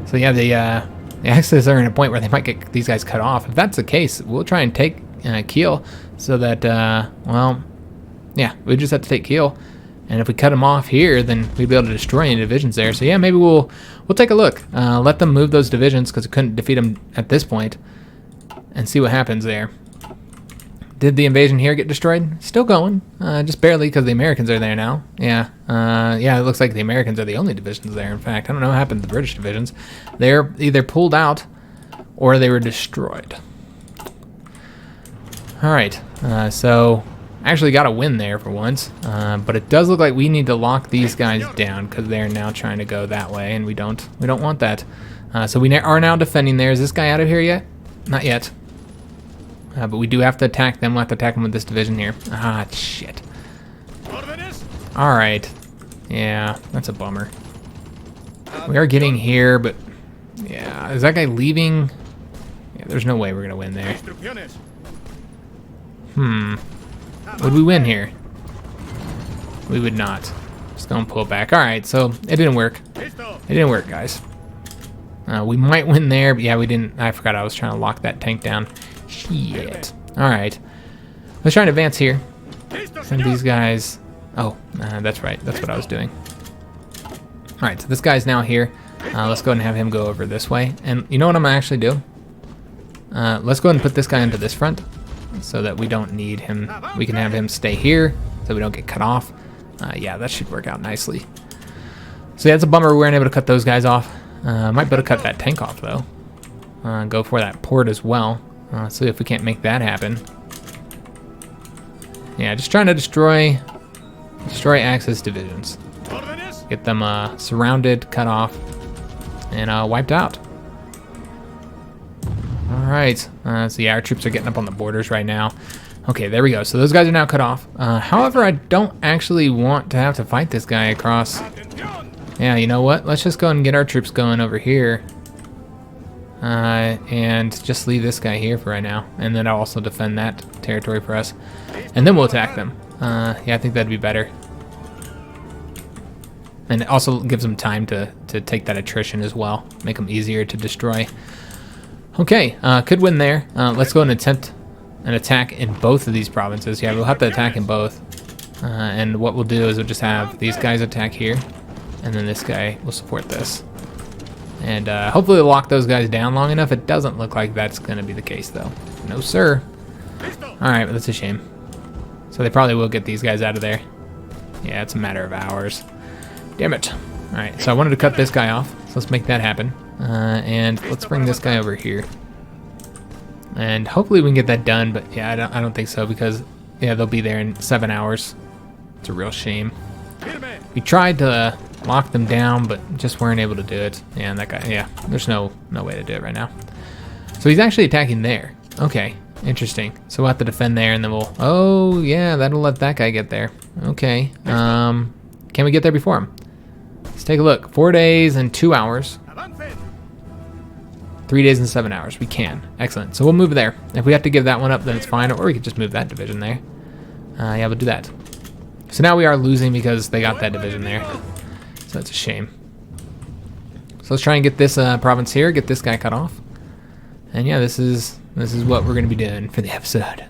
So yeah, they actually are in a point where they might get these guys cut off. If that's the case, we'll try and take Kiel so that, well, yeah, we just have to take Kiel. And if we cut them off here, then we'd be able to destroy any divisions there. So yeah, maybe we'll take a look. Let them move those divisions because we couldn't defeat them at this point, and see what happens there. Did the invasion here get destroyed? Still going, just barely because the Americans are there now. Yeah, yeah, it looks like the Americans are the only divisions there. In fact, I don't know what happened to the British divisions. They're either pulled out or they were destroyed. All right, so actually got a win there for once, but it does look like we need to lock these guys down because they're now trying to go that way, and we don't want that. So we are now defending there. Is this guy out of here yet? Not yet. But we do have to attack them. We'll have to attack them with this division here. Ah, shit. All right. Yeah, that's a bummer. We are getting here, but yeah, is that guy leaving? Yeah, there's no way we're gonna win there. Would we win here? We would not. Just gonna pull back. All right, so it didn't work. It didn't work, guys. We might win there, but yeah, we didn't. I forgot I was trying to lock that tank down. Shit. All right. Let's try and advance here. Send these guys. Oh, that's right. That's what I was doing. All right, so this guy's now here. Let's go ahead and have him go over this way. And you know what I'm gonna actually do? Let's go ahead and put this guy into this front, so that we don't need him. We can have him stay here so we don't get cut off. Yeah, that should work out nicely. So yeah, it's a bummer we weren't able to cut those guys off. Might be able to cut that tank off though. Go for that port as well. See if we can't make that happen. Yeah, just trying to destroy Axis divisions. Get them surrounded, cut off, and wiped out. Alright, so yeah, our troops are getting up on the borders right now. Okay, there we go. So those guys are now cut off. However, I don't actually want to have to fight this guy across. Yeah, you know what? Let's just go and get our troops going over here. And just leave this guy here for right now. And then I'll also defend that territory for us. And then we'll attack them. Yeah, I think that'd be better. And it also gives them time to take that attrition as well. Make them easier to destroy. Okay, could win there. Let's go and attempt an attack in both of these provinces. Yeah, we'll have to attack in both. And what we'll do is we'll just have these guys attack here. And then this guy will support this. And hopefully we'll lock those guys down long enough. It doesn't look like that's going to be the case, though. No, sir. Alright, well, that's a shame. So they probably will get these guys out of there. Yeah, it's a matter of hours. Damn it. Alright, so I wanted to cut this guy off. So let's make that happen. And let's bring this guy over here. And hopefully we can get that done, but yeah, I don't think so because, yeah, they'll be there in 7 hours. It's a real shame. We tried to lock them down, but just weren't able to do it. Yeah, and that guy, yeah, there's no way to do it right now. So he's actually attacking there. Okay, interesting. So we'll have to defend there, and then we'll, oh yeah, that'll let that guy get there. Okay, can we get there before him? Let's take a look. 4 days and 2 hours. 3 days and 7 hours. We can. Excellent. So we'll move there. If we have to give that one up, then it's fine. Or we could just move that division there. Yeah, we'll do that. So now we are losing because they got that division there. So that's a shame. So let's try and get this province here. Get this guy cut off. And yeah, this is what we're going to be doing for the episode.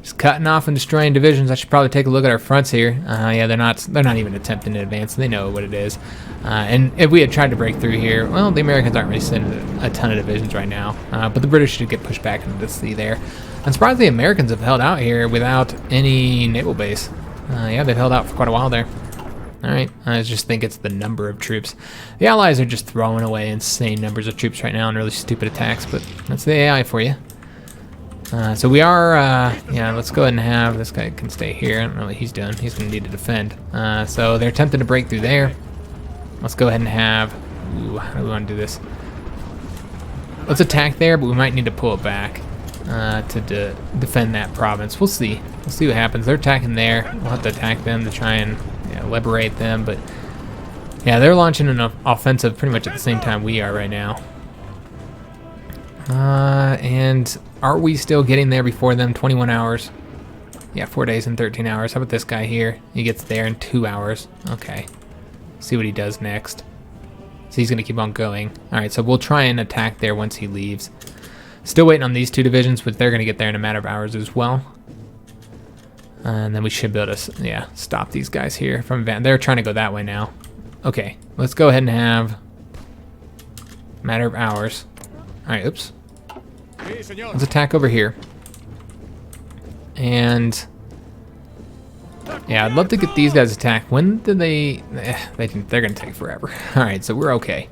Just cutting off and destroying divisions. I should probably take a look at our fronts here. Yeah, they're not even attempting to advance. They know what it is. And if we had tried to break through here, well, the Americans aren't really sending a ton of divisions right now. But the British should get pushed back into the sea there. I'm surprised the Americans have held out here without any naval base. Yeah, they've held out for quite a while there. Alright, I just think it's the number of troops. The Allies are just throwing away insane numbers of troops right now and really stupid attacks, but that's the AI for you. So we are, yeah, let's go ahead and have, this guy can stay here. I don't know what he's doing. He's going to need to defend. So they're attempting to break through there. Let's go ahead and have, ooh, how do we want to do this? Let's attack there, but we might need to pull it back to defend that province. We'll see. We'll see what happens. They're attacking there. We'll have to attack them to try and liberate them. But yeah, they're launching an offensive pretty much at the same time we are right now. And are we still getting there before them? 21 hours. Yeah, 4 days and 13 hours. How about this guy here? He gets there in 2 hours. Okay. See what he does next. So he's going to keep on going. All right, so we'll try and attack there once he leaves. Still waiting on these two divisions, but they're going to get there in a matter of hours as well. And then we should be able to, yeah, stop these guys here from advancing. They're trying to go that way now. Okay, let's go ahead and have a matter of hours. All right, oops. Let's attack over here. And yeah, I'd love to get these guys attacked. When do they're going to take forever. All right, so we're okay.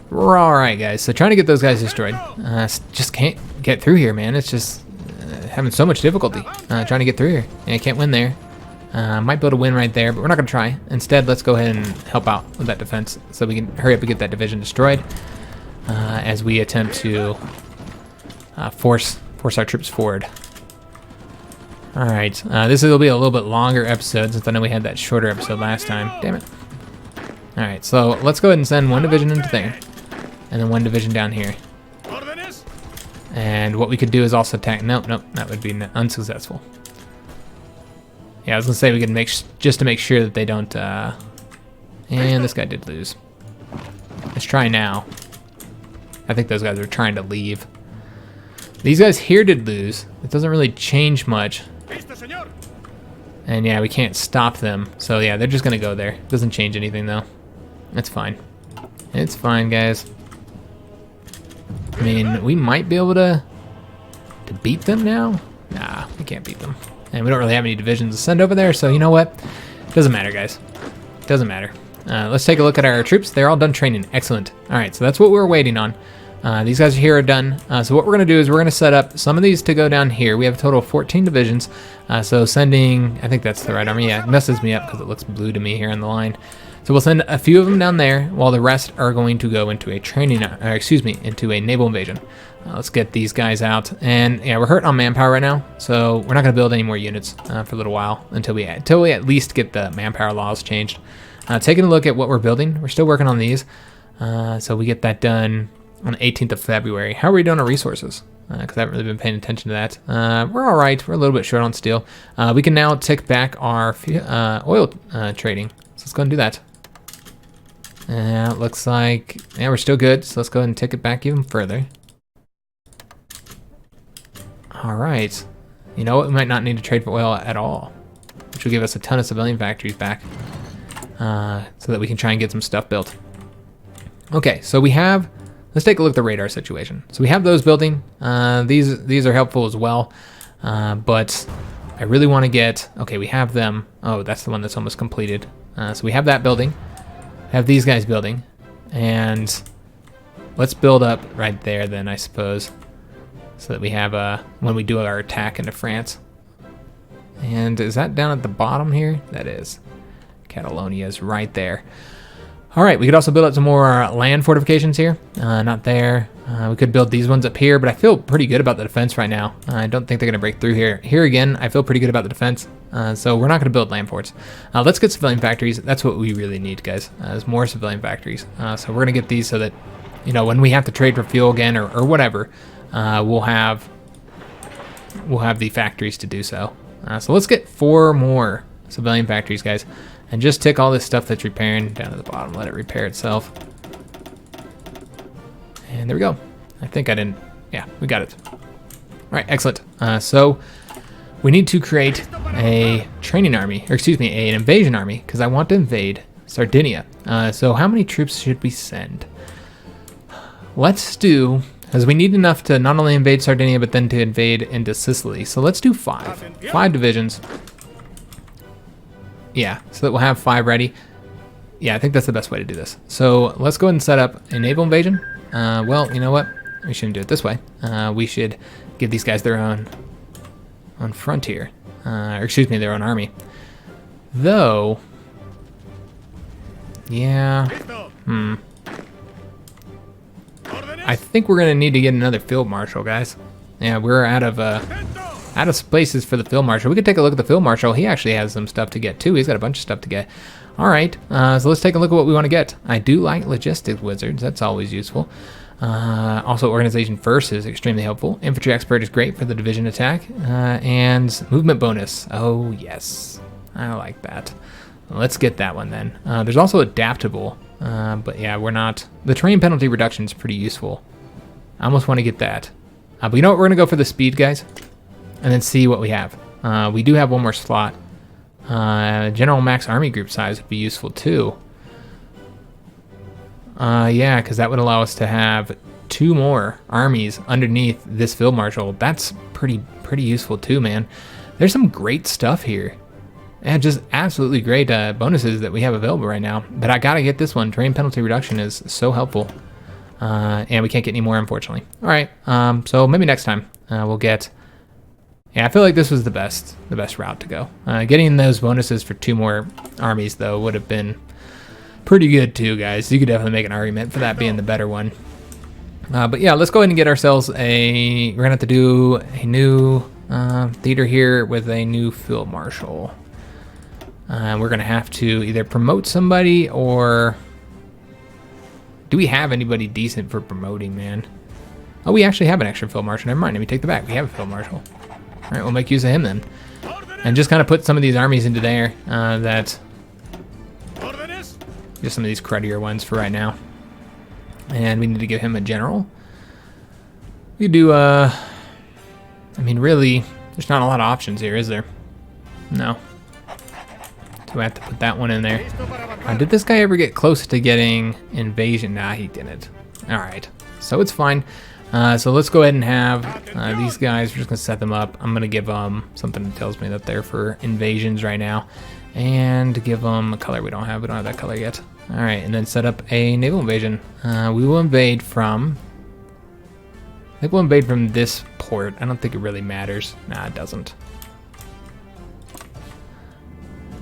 We're all right, guys. So trying to get those guys destroyed. Just can't get through here, man. It's just having so much difficulty trying to get through here. Yeah, I can't win there. Might be able to win right there, but we're not going to try. Instead, let's go ahead and help out with that defense so we can hurry up and get that division destroyed as we attempt to force our troops forward. All right, this will be a little bit longer episode since I know we had that shorter episode last time. Damn it. All right, so let's go ahead and send one division into there, and then one division down here. And what we could do is also attack. Nope, that would be unsuccessful. Yeah, I was gonna say we could just to make sure that they don't. And this guy did lose. Let's try now. I think those guys are trying to leave. These guys here did lose. It doesn't really change much. And yeah, we can't stop them. So yeah, they're just gonna go there. Doesn't change anything though. That's fine. It's fine, guys. I mean, we might be able to beat them now. Nah, we can't beat them. And we don't really have any divisions to send over there, so you know what? Doesn't matter, guys. Doesn't matter. Let's take a look at our troops. They're all done training. Excellent. All right, so that's what we're waiting on. These guys here are done. So what we're going to do is we're going to set up some of these to go down here. We have a total of 14 divisions. So sending, I think that's the right army. Yeah, it messes me up because it looks blue to me here on the line. So we'll send a few of them down there, while the rest are going to go into a into a naval invasion. Let's get these guys out. And yeah, we're hurt on manpower right now, so we're not going to build any more units for a little while until we at least get the manpower laws changed. Taking a look at what we're building, we're still working on these. So we get that done on the 18th of February. How are we doing on resources? Because I haven't really been paying attention to that. We're all right. We're a little bit short on steel. We can now tick back our oil trading. So let's go and do that. It looks like, yeah, we're still good. So let's go ahead and tick it back even further. All right. You know what? We might not need to trade for oil at all, which will give us a ton of civilian factories back, so that we can try and get some stuff built. Okay, so we have, let's take a look at the radar situation. So we have those building. These are helpful as well, but I really want to get, okay, we have them. Oh, that's the one that's almost completed. So we have that building, have these guys building, and let's build up right there then, I suppose, so that we have when we do our attack into France. And is that down at the bottom here? That is. Catalonia is right there. All right, we could also build up some more land fortifications here. Not there. We could build these ones up here, but I feel pretty good about the defense right now. I don't think they're going to break through here. Here again, I feel pretty good about the defense, so we're not going to build land forts. Let's get civilian factories. That's what we really need, guys, is more civilian factories. So we're going to get these so that, you know, when we have to trade for fuel again or whatever, we'll have the factories to do so. So let's get 4 more civilian factories, guys. And just tick all this stuff that's repairing down to the bottom. Let it repair itself. And there we go. I think I didn't. Yeah, we got it. All right, excellent. So we need to create a training army, or excuse me, an invasion army, because I want to invade Sardinia. So how many troops should we send? Let's do, because we need enough to not only invade Sardinia, but then to invade into Sicily. So let's do 5 divisions. Yeah, so that we'll have 5 ready. Yeah, I think that's the best way to do this. So let's go ahead and set up a naval invasion. Well, you know what? We shouldn't do it this way. We should give these guys their own frontier. Or excuse me, their own army. Though, yeah, I think we're gonna need to get another field marshal, guys. Yeah, we're out of places for the field marshal. We could take a look at the field marshal. He actually has some stuff to get too. He's got a bunch of stuff to get. All right, so let's take a look at what we want to get. I do like logistics wizards. That's always useful. Also, organization first is extremely helpful. Infantry expert is great for the division attack. And movement bonus. Oh, yes. I like that. Let's get that one then. There's also adaptable. But yeah, we're not. The terrain penalty reduction is pretty useful. I almost want to get that. But you know what? We're going to go for the speed, guys. And then see what we have. We do have one more slot. General max army group size would be useful too. Yeah, because that would allow us to have 2 more armies underneath this field marshal. That's pretty useful too, man. There's some great stuff here. And just absolutely great bonuses that we have available right now. But I gotta get this one. Terrain penalty reduction is so helpful. And we can't get any more, unfortunately. All right, so maybe next time we'll get. Yeah, I feel like this was the best route to go. Getting those bonuses for 2 more armies, though, would have been pretty good, too, guys. You could definitely make an argument for that being the better one. But yeah, let's go ahead and get ourselves we're going to have to do a new theater here with a new field marshal. We're going to have to either promote somebody or... Do we have anybody decent for promoting, man? Oh, we actually have an extra field marshal. Never mind, let me take that back. We have a field marshal. All right, we'll make use of him then. And just kind of put some of these armies into there that... Just some of these cruddier ones for right now. And we need to give him a general. We do, I mean, really, there's not a lot of options here, is there? No. Do I have to put that one in there? Did this guy ever get close to getting invasion? Nah, he didn't. All right, so it's fine. So let's go ahead and have these guys. We're just gonna set them up. I'm gonna give them something that tells me that they're for invasions right now, and give them a color we don't have. We don't have that color yet. All right, and then set up a naval invasion. We will invade from. I think we'll invade from this port. I don't think it really matters. Nah, it doesn't.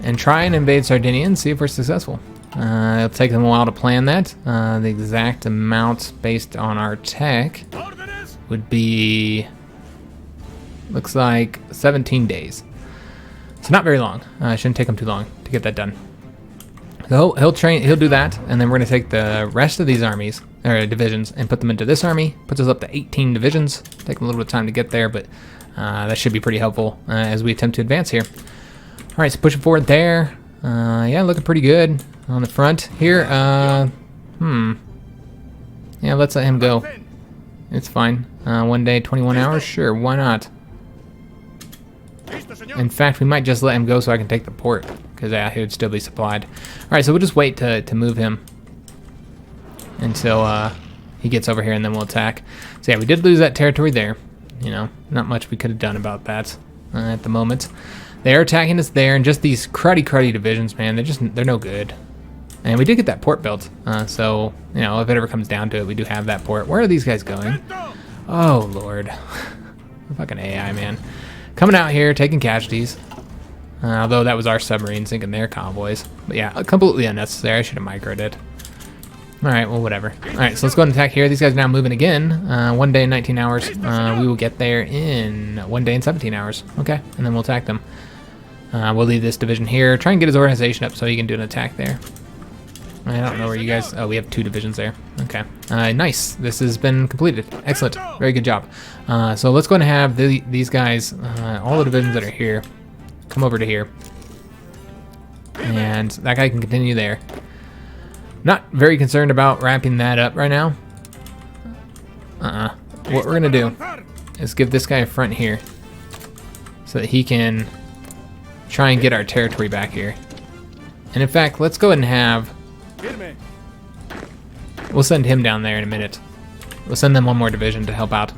And try and invade Sardinia and see if we're successful. It'll take them a while to plan that. The exact amount based on our tech would be, looks like 17 days. So not very long. Shouldn't take them too long to get that done. So he'll do that, and then we're gonna take the rest of these armies, or divisions, and put them into this army. Puts us up to 18 divisions. Take a little bit of time to get there, but that should be pretty helpful as we attempt to advance here. All right, so pushing forward there. Yeah, looking pretty good on the front here. Yeah, let's let him go. It's fine. 1 day, 21 hours? Sure, why not? In fact, we might just let him go so I can take the port, because yeah, he would still be supplied. All right, so we'll just wait to move him until he gets over here, and then we'll attack. So yeah, we did lose that territory there. You know, not much we could have done about that at the moment. They're attacking us there, and just these cruddy divisions, man, they're no good. And we did get that port built, so, you know, if it ever comes down to it, we do have that port. Where are these guys going? Oh, Lord. Fucking AI, man. Coming out here, taking casualties. Although that was our submarine sinking their convoys. But yeah, completely unnecessary. I should have microed it. Alright, well, whatever. Alright, so let's go ahead and attack here. These guys are now moving again. 1 day and 19 hours. We will get there in 1 day and 17 hours. Okay, and then we'll attack them. We'll leave this division here. Try and get his organization up so he can do an attack there. I don't know where you guys... Oh, we have 2 divisions there. Okay. Nice. This has been completed. Excellent. Very good job. So let's go ahead and have these guys, all the divisions that are here, come over to here. And that guy can continue there. Not very concerned about wrapping that up right now. What we're going to do is give this guy a front here so that he can try and get our territory back here. And in fact, let's go ahead and have... We'll send him down there in a minute. We'll send them 1 more division to help out.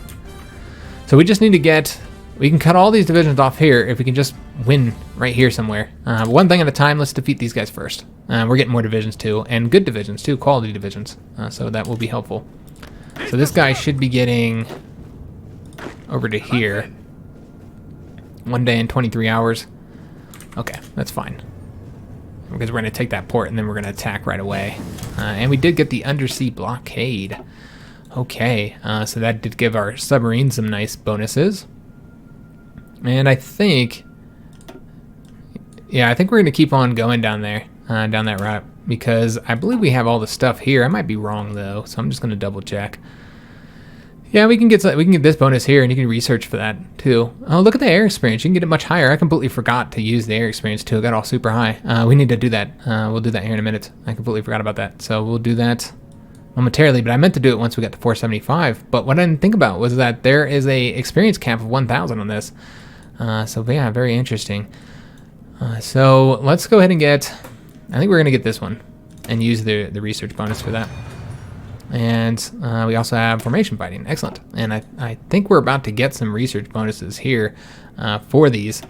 So we just need to get... We can cut all these divisions off here if we can just win right here somewhere. 1 thing at a time, let's defeat these guys first. We're getting more divisions too, and good divisions too, quality divisions. So that will be helpful. So this guy should be getting over to here. 1 day and 23 hours. Okay, that's fine. Because we're going to take that port and then we're going to attack right away. And we did get the undersea blockade. Okay, so that did give our submarine some nice bonuses. And I think... Yeah, I think we're going to keep on going down there, down that route. Because I believe we have all the stuff here. I might be wrong though, so I'm just going to double check. Yeah, we can get this bonus here, and you can research for that too. Oh, look at the air experience. You can get it much higher. I completely forgot to use the air experience too. It got all super high. We need to do that. We'll do that here in a minute. I completely forgot about that. So we'll do that momentarily, but I meant to do it once we got to 475. But what I didn't think about was that there is a experience cap of 1,000 on this. So yeah, very interesting. So let's go ahead and get... I think we're going to get this one and use the research bonus for that. And we also have formation fighting. Excellent. And I think we're about to get some research bonuses here for these.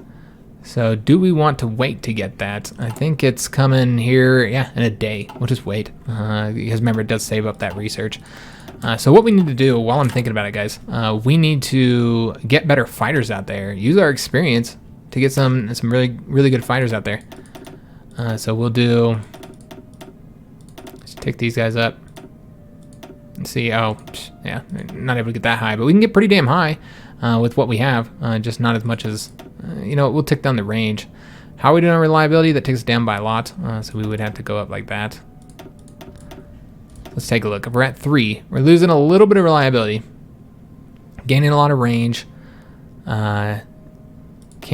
So do we want to wait to get that? I think it's coming here, yeah, in a day. We'll just wait. Because remember, it does save up that research. So what we need to do, while I'm thinking about it, guys, we need to get better fighters out there. Use our experience to get some really good fighters out there. So we'll do... Let's take these guys up. See, oh, yeah, not able to get that high, but we can get pretty damn high with what we have, just not as much as, you know, we'll tick down the range. How are we doing on reliability? That takes us down by a lot, so we would have to go up like that. Let's take a look. If we're at 3, we're losing a little bit of reliability, gaining a lot of range. Can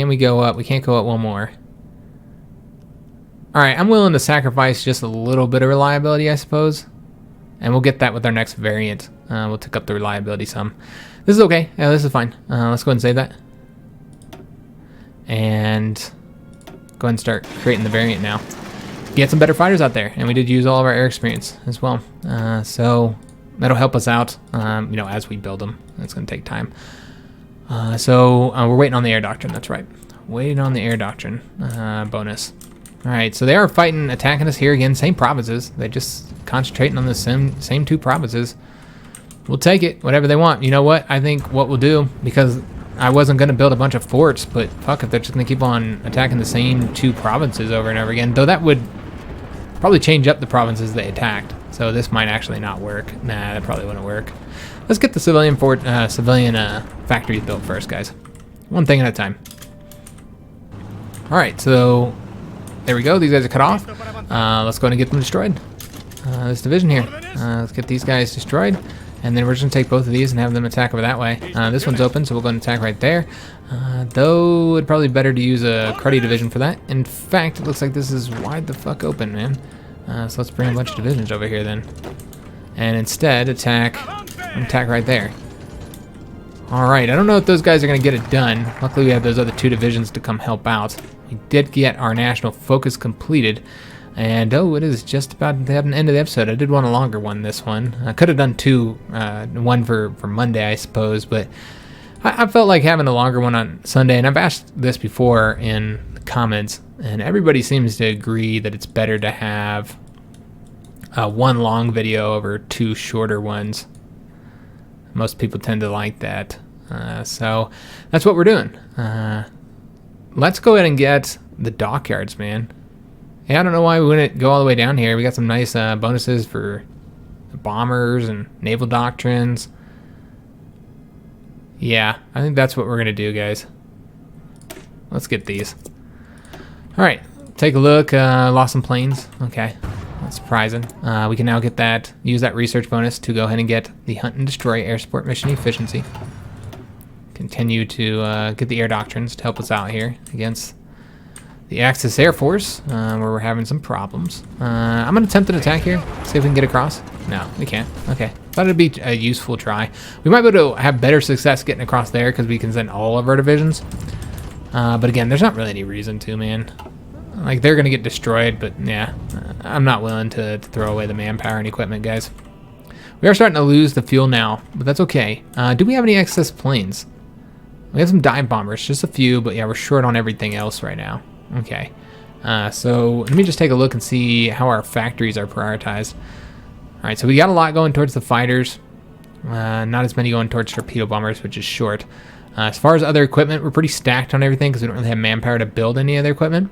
we go up? We can't go up 1 more. All right, I'm willing to sacrifice just a little bit of reliability, I suppose. And we'll get that with our next variant. We'll tick up the reliability some. This is okay. Yeah, this is fine. Let's go ahead and save that. And go ahead and start creating the variant now. Get some better fighters out there. And we did use all of our air experience as well. So that'll help us out, you know, as we build them. It's going to take time. So we're waiting on the air doctrine. That's right. Waiting on the air doctrine bonus. All right, so they are fighting, attacking us here again. Same provinces. They're just concentrating on the same 2 provinces. We'll take it, whatever they want. You know what? I think what we'll do, because I wasn't going to build a bunch of forts, but fuck, if they're just going to keep on attacking the same 2 provinces over and over again, though that would probably change up the provinces they attacked. So this might actually not work. Nah, that probably wouldn't work. Let's get the civilian factories built first, guys. One thing at a time. All right, so there we go. These guys are cut off. Let's go ahead and get them destroyed. This division here. Let's get these guys destroyed. And then we're just going to take both of these and have them attack over that way. This one's open, so we'll go and attack right there. Though it'd probably be better to use a cruddy division for that. In fact, it looks like this is wide the fuck open, man. So let's bring a bunch of divisions over here then. And instead, attack right there. Alright, I don't know if those guys are going to get it done. Luckily, we have those other 2 divisions to come help out. We did get our national focus completed. And oh, it is just about the end of the episode. I did want a longer one this one. I could have done 2, one for Monday, I suppose, but I felt like having a longer one on Sunday, and I've asked this before in the comments, and everybody seems to agree that it's better to have one long video over 2 shorter ones. Most people tend to like that. So that's what we're doing. Let's go ahead and get the dockyards, man. Yeah, I don't know why we wouldn't go all the way down here. We got some nice bonuses for bombers and naval doctrines. Yeah, I think that's what we're going to do, guys. Let's get these. All right, take a look. Lost some planes. Okay, that's surprising. We can now get that, use that research bonus to go ahead and get the hunt and destroy air support mission efficiency. Continue to get the air doctrines to help us out here against the Axis Air Force, where we're having some problems. I'm going to attempt an attack here, see if we can get across. No, we can't. Okay, thought it'd be a useful try. We might be able to have better success getting across there because we can send all of our divisions. But again, there's not really any reason to, man. Like, they're going to get destroyed, but yeah, I'm not willing to throw away the manpower and equipment, guys. We are starting to lose the fuel now, but that's okay. Do we have any excess planes? We have some dive bombers, just a few, but yeah, we're short on everything else right now. Okay, so let me just take a look and see how our factories are prioritized. All right, so we got a lot going towards the fighters, not as many going towards torpedo bombers, which is short. As far as other equipment, we're pretty stacked on everything because we don't really have manpower to build any other equipment.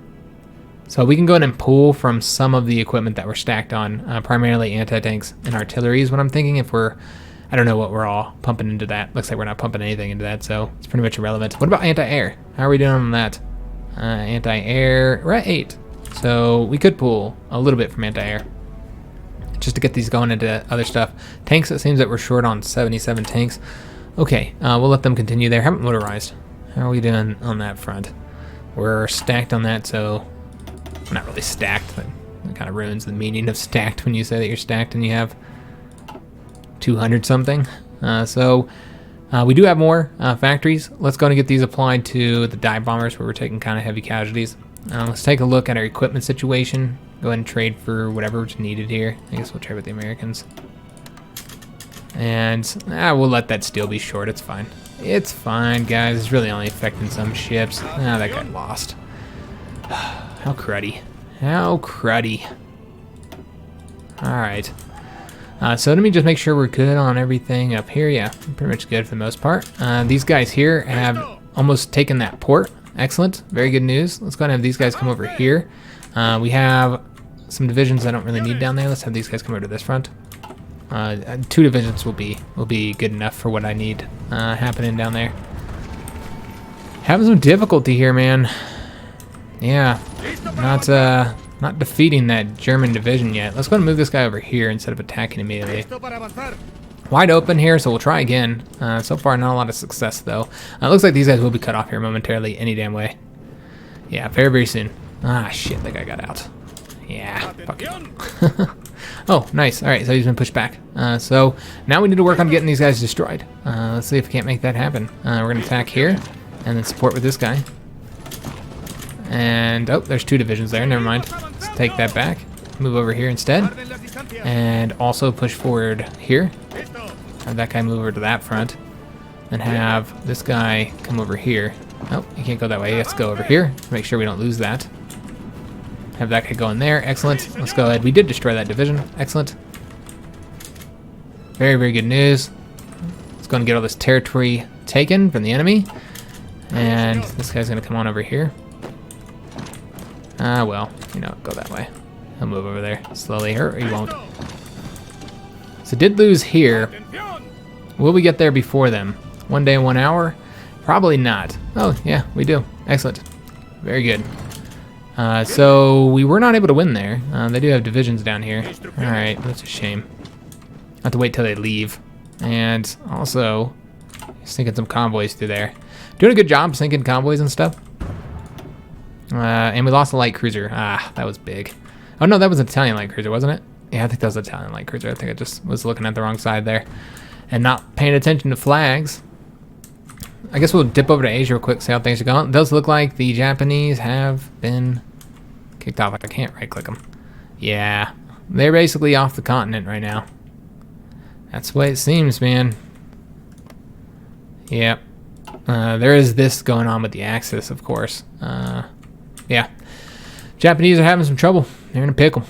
So we can go ahead and pull from some of the equipment that we're stacked on, primarily anti-tanks and artillery is what I'm thinking. If we're, I don't know what we're all pumping into that. Looks like we're not pumping anything into that, so it's pretty much irrelevant. What about anti-air? How are we doing on that? Anti-air, we're at 8. So we could pull a little bit from anti-air just to get these going into other stuff. Tanks, it seems that we're short on 77 tanks. Okay, we'll let them continue there. Haven't motorized. How are we doing on that front? We're stacked on that, so we're not really stacked. But it kind of ruins the meaning of stacked when you say that you're stacked and you have 200 something. We do have more factories. Let's go and get these applied to the dive bombers where we're taking kind of heavy casualties. Let's take a look at our equipment situation. Go ahead and trade for whatever's needed here. I guess we'll trade with the Americans. And we'll let that steel be short. It's fine. It's fine, guys. It's really only affecting some ships. That guy lost. How cruddy. How cruddy. Alright. So let me just make sure we're good on everything up here. Yeah, pretty much good for the most part. These guys here have almost taken that port. Excellent. Very good news. Let's go ahead and have these guys come over here. We have some divisions I don't really need down there. Let's have these guys come over to this front. 2 divisions will be good enough for what I need happening down there. Having some difficulty here, man. Yeah, not defeating that German division yet. Let's go and move this guy over here instead of attacking immediately. Wide open here, so we'll try again. So far, not a lot of success, though. It looks like these guys will be cut off here momentarily, any damn way. Yeah, very, very soon. Ah, shit, that guy got out. Yeah, fuck it. Oh, nice. All right, so he's been pushed back. So now we need to work on getting these guys destroyed. Let's see if we can't make that happen. We're going to attack here and then support with this guy. And, oh, there's 2 divisions there. Never mind. Let's take that back. Move over here instead. And also push forward here. Have that guy move over to that front. And have this guy come over here. Oh, he can't go that way. He has to go over here. Make sure we don't lose that. Have that guy go in there. Excellent. Let's go ahead. We did destroy that division. Excellent. Very, very good news. Let's go and get all this territory taken from the enemy. And this guy's going to come on over here. Well, you know, go that way. He'll move over there slowly, or he won't. So did lose here. Will we get there before them? 1 day and 1 hour? Probably not. Oh, yeah, we do. Excellent. Very good. So we were not able to win there. They do have divisions down here. All right, that's a shame. I have to wait till they leave. And also, sinking some convoys through there. Doing a good job sinking convoys and stuff. And we lost a light cruiser. Ah, that was big. Oh no, that was an Italian light cruiser, wasn't it? Yeah, I think that was an Italian light cruiser. I think I just was looking at the wrong side there and not paying attention to flags. I guess we'll dip over to Asia real quick, see how things are going. It does look like the Japanese have been kicked off. I can't right click them. Yeah, they're basically off the continent right now. That's the way it seems, man. Yep. There is this going on with the Axis, of course. Yeah. Japanese are having some trouble. They're in a pickle.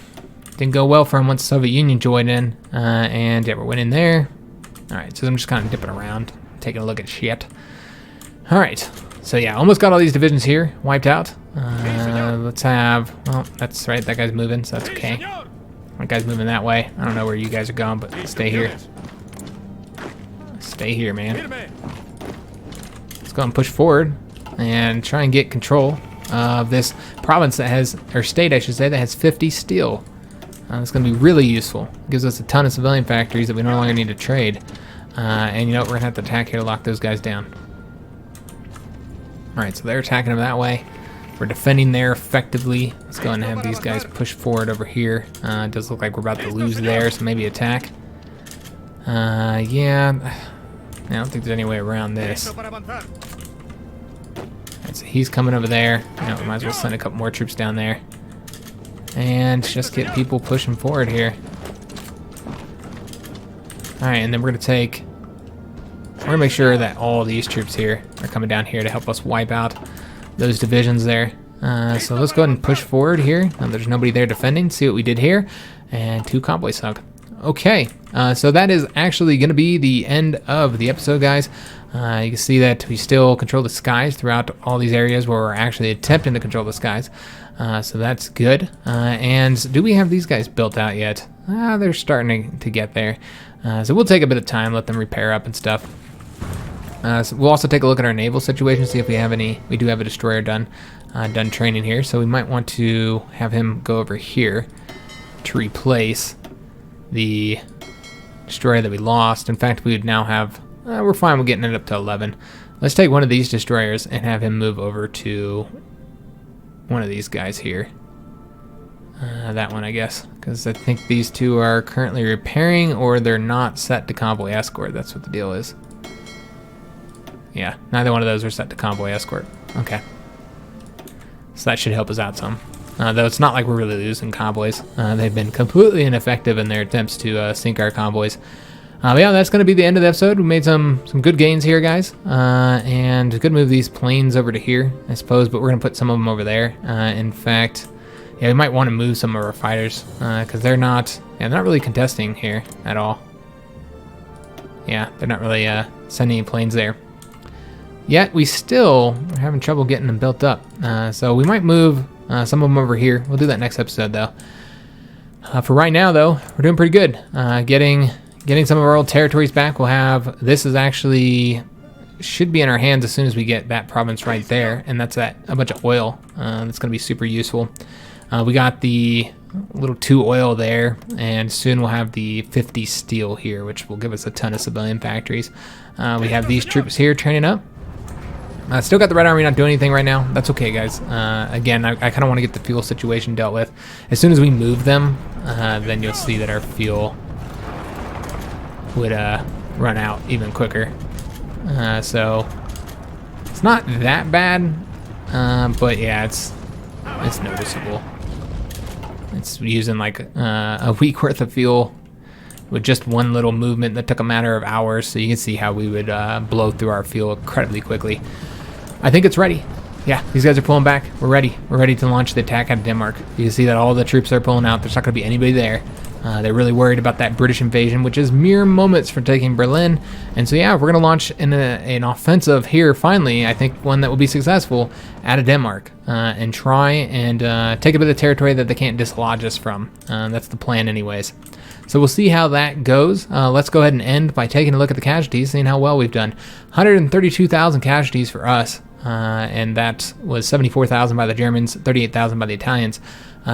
Didn't go well for them once the Soviet Union joined in. And yeah, we're winning there. Alright, so I'm just kind of dipping around, taking a look at shit. Alright, so yeah, almost got all these divisions here wiped out. Let's have, well, that's right, that guy's moving, so that's okay. That guy's moving that way. I don't know where you guys are going, but stay here. Stay here, man. Let's go and push forward and try and get control of this province that has, or state I should say, that has 50 steel. It's going to be really useful. It gives us a ton of civilian factories that we no longer need to trade. And you know what, we're going to have to attack here to lock those guys down. Alright, so they're attacking them that way. We're defending there effectively. Let's go and have these guys push forward over here. It does look like we're about to lose there, so maybe attack. Yeah, I don't think there's any way around this. Right, so he's coming over there. You know, we might as well send a couple more troops down there. And just get people pushing forward here. Alright, and then we're gonna make sure that all these troops here are coming down here to help us wipe out those divisions there. So let's go ahead and push forward here. There's nobody there defending. See what we did here. And 2 convoys sunk. Okay, so that is actually going to be the end of the episode, guys. You can see that we still control the skies throughout all these areas where we're actually attempting to control the skies. So that's good. And do we have these guys built out yet? They're starting to get there. So we'll take a bit of time, let them repair up and stuff. So we'll also take a look at our naval situation, see if we have any. We do have a destroyer done training here, so we might want to have him go over here to replace the destroyer that we lost. In fact, we would now have, we're fine with getting it up to 11. Let's take one of these destroyers and have him move over to one of these guys here. That one, I guess, because I think these 2 are currently repairing or they're not set to convoy escort. That's what the deal is. Yeah, neither one of those are set to convoy escort. Okay. So that should help us out some. Though it's not like we're really losing convoys. They've been completely ineffective in their attempts to sink our convoys. But yeah, that's going to be the end of the episode. We made some good gains here, guys. And we could move these planes over to here, I suppose, but we're going to put some of them over there. In fact, yeah, we might want to move some of our fighters because they're not really contesting here at all. Yeah, they're not really sending any planes there. Yet we still are having trouble getting them built up. So we might move some of them over here. We'll do that next episode, though. For right now, though, we're doing pretty good. Getting some of our old territories back. We'll have, this is actually, should be in our hands as soon as we get that province right there. And that's a bunch of oil. That's going to be super useful. We got the little 2 oil there, and soon we'll have the 50 steel here, which will give us a ton of civilian factories. We have these troops here training up. Still got the Red Army not doing anything right now. That's okay, guys. Again, I kind of want to get the fuel situation dealt with. As soon as we move them, then you'll see that our fuel would run out even quicker. So it's not that bad, but yeah, it's noticeable. It's using like a week worth of fuel with just one little movement that took a matter of hours. So you can see how we would blow through our fuel incredibly quickly. I think it's ready. Yeah, these guys are pulling back. We're ready. We're ready to launch the attack out of Denmark. You can see that all the troops are pulling out. There's not going to be anybody there. They're really worried about that British invasion, which is mere moments from taking Berlin. And so yeah, we're going to launch an offensive here finally, I think one that will be successful, out of Denmark, and try and take a bit of territory that they can't dislodge us from. That's the plan anyways. So we'll see how that goes. Let's go ahead and end by taking a look at the casualties, seeing how well we've done. 132,000 casualties for us, and that was 74,000 by the Germans, 38,000 by the Italians.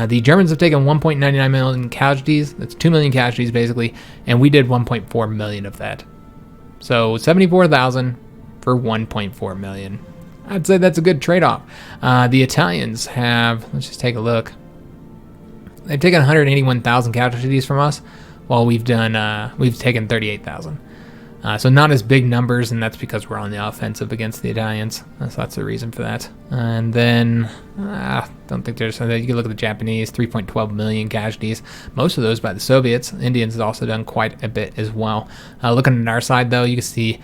The Germans have taken 1.99 million casualties. That's 2 million casualties basically, and we did 1.4 million of that. So 74,000 for 1.4 million. I'd say that's a good trade-off. The Italians have, let's just take a look. They've taken 181,000 casualties from us, while we've taken 38,000. So not as big numbers, and that's because we're on the offensive against the Italians. So that's the reason for that. And then, don't think there's, you can look at the Japanese, 3.12 million casualties. Most of those by the Soviets. Indians has also done quite a bit as well. Looking at our side though, you can see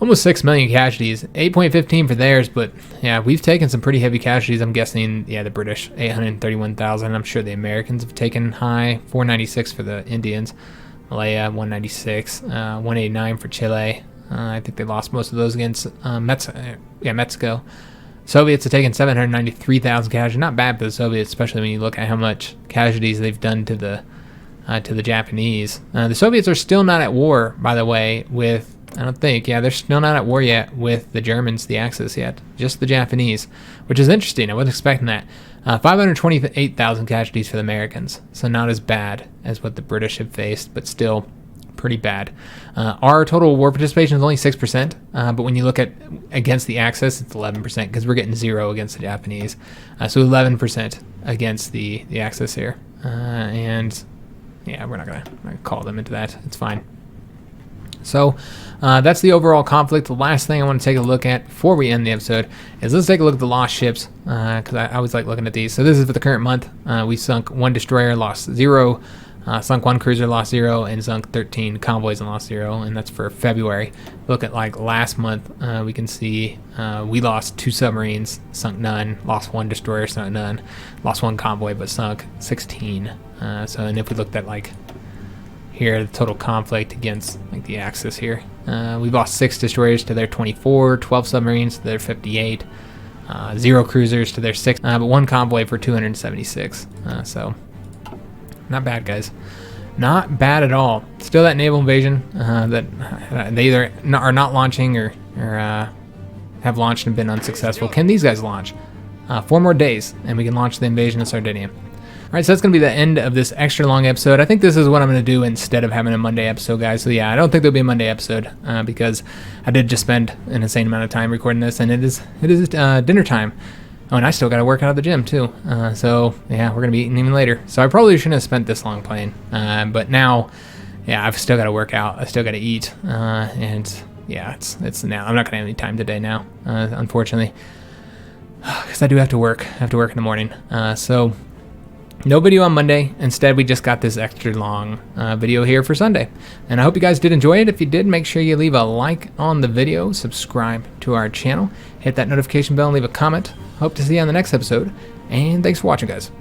almost 6 million casualties, 8.15 for theirs, but yeah, we've taken some pretty heavy casualties. I'm guessing, yeah, the British, 831,000. I'm sure the Americans have taken high, 496 for the Indians. Malaya, 196, 189 for Chile. I think they lost most of those against Mexico. Soviets have taken 793,000 casualties. Not bad for the Soviets, especially when you look at how much casualties they've done to the Japanese. The Soviets are still not at war, by the way, with, I don't think, yeah, they're still not at war yet with the Germans, the Axis yet. Just the Japanese, which is interesting. I wasn't expecting that. 528,000 casualties for the Americans, so not as bad as what the British have faced, but still pretty bad. Our total war participation is only 6%, but when you look at against the Axis, it's 11% because we're getting 0 against the Japanese. So 11% against the Axis here. And yeah, we're not gonna call them into that. It's fine. So that's the overall conflict. The last thing I want to take a look at before we end the episode is let's take a look at the lost ships, because I always like looking at these. So this is for the current month. We sunk 1 destroyer, lost 0, sunk 1 cruiser, lost 0, and sunk 13 convoys and lost 0, and that's for February. Look at like last month, we can see we lost 2 submarines, sunk none, lost 1 destroyer, sunk none, lost 1 convoy, but sunk 16. And if we looked at like here, the total conflict against like the Axis here, we've lost 6 destroyers to their 24, 12 submarines to their 58, 0 cruisers to their 6, but 1 convoy for 276. So not bad, guys. Not bad at all. Still that naval invasion that they either are not launching or have launched and been unsuccessful. Can these guys launch? 4 more days, and we can launch the invasion of Sardinia. Alright, so that's going to be the end of this extra long episode. I think this is what I'm going to do instead of having a Monday episode, guys. So yeah, I don't think there'll be a Monday episode because I did just spend an insane amount of time recording this, and it is dinner time. Oh, and I still got to work out at the gym too. So yeah, we're going to be eating even later. So I probably shouldn't have spent this long playing. But now, yeah, I've still got to work out. I still got to eat. And yeah, it's now. I'm not going to have any time today now, unfortunately, because I do have to work. I have to work in the morning. So no video on Monday. Instead, we just got this extra long video here for Sunday. And I hope you guys did enjoy it. If you did, make sure you leave a like on the video, subscribe to our channel, hit that notification bell, and leave a comment. Hope to see you on the next episode. And thanks for watching, guys.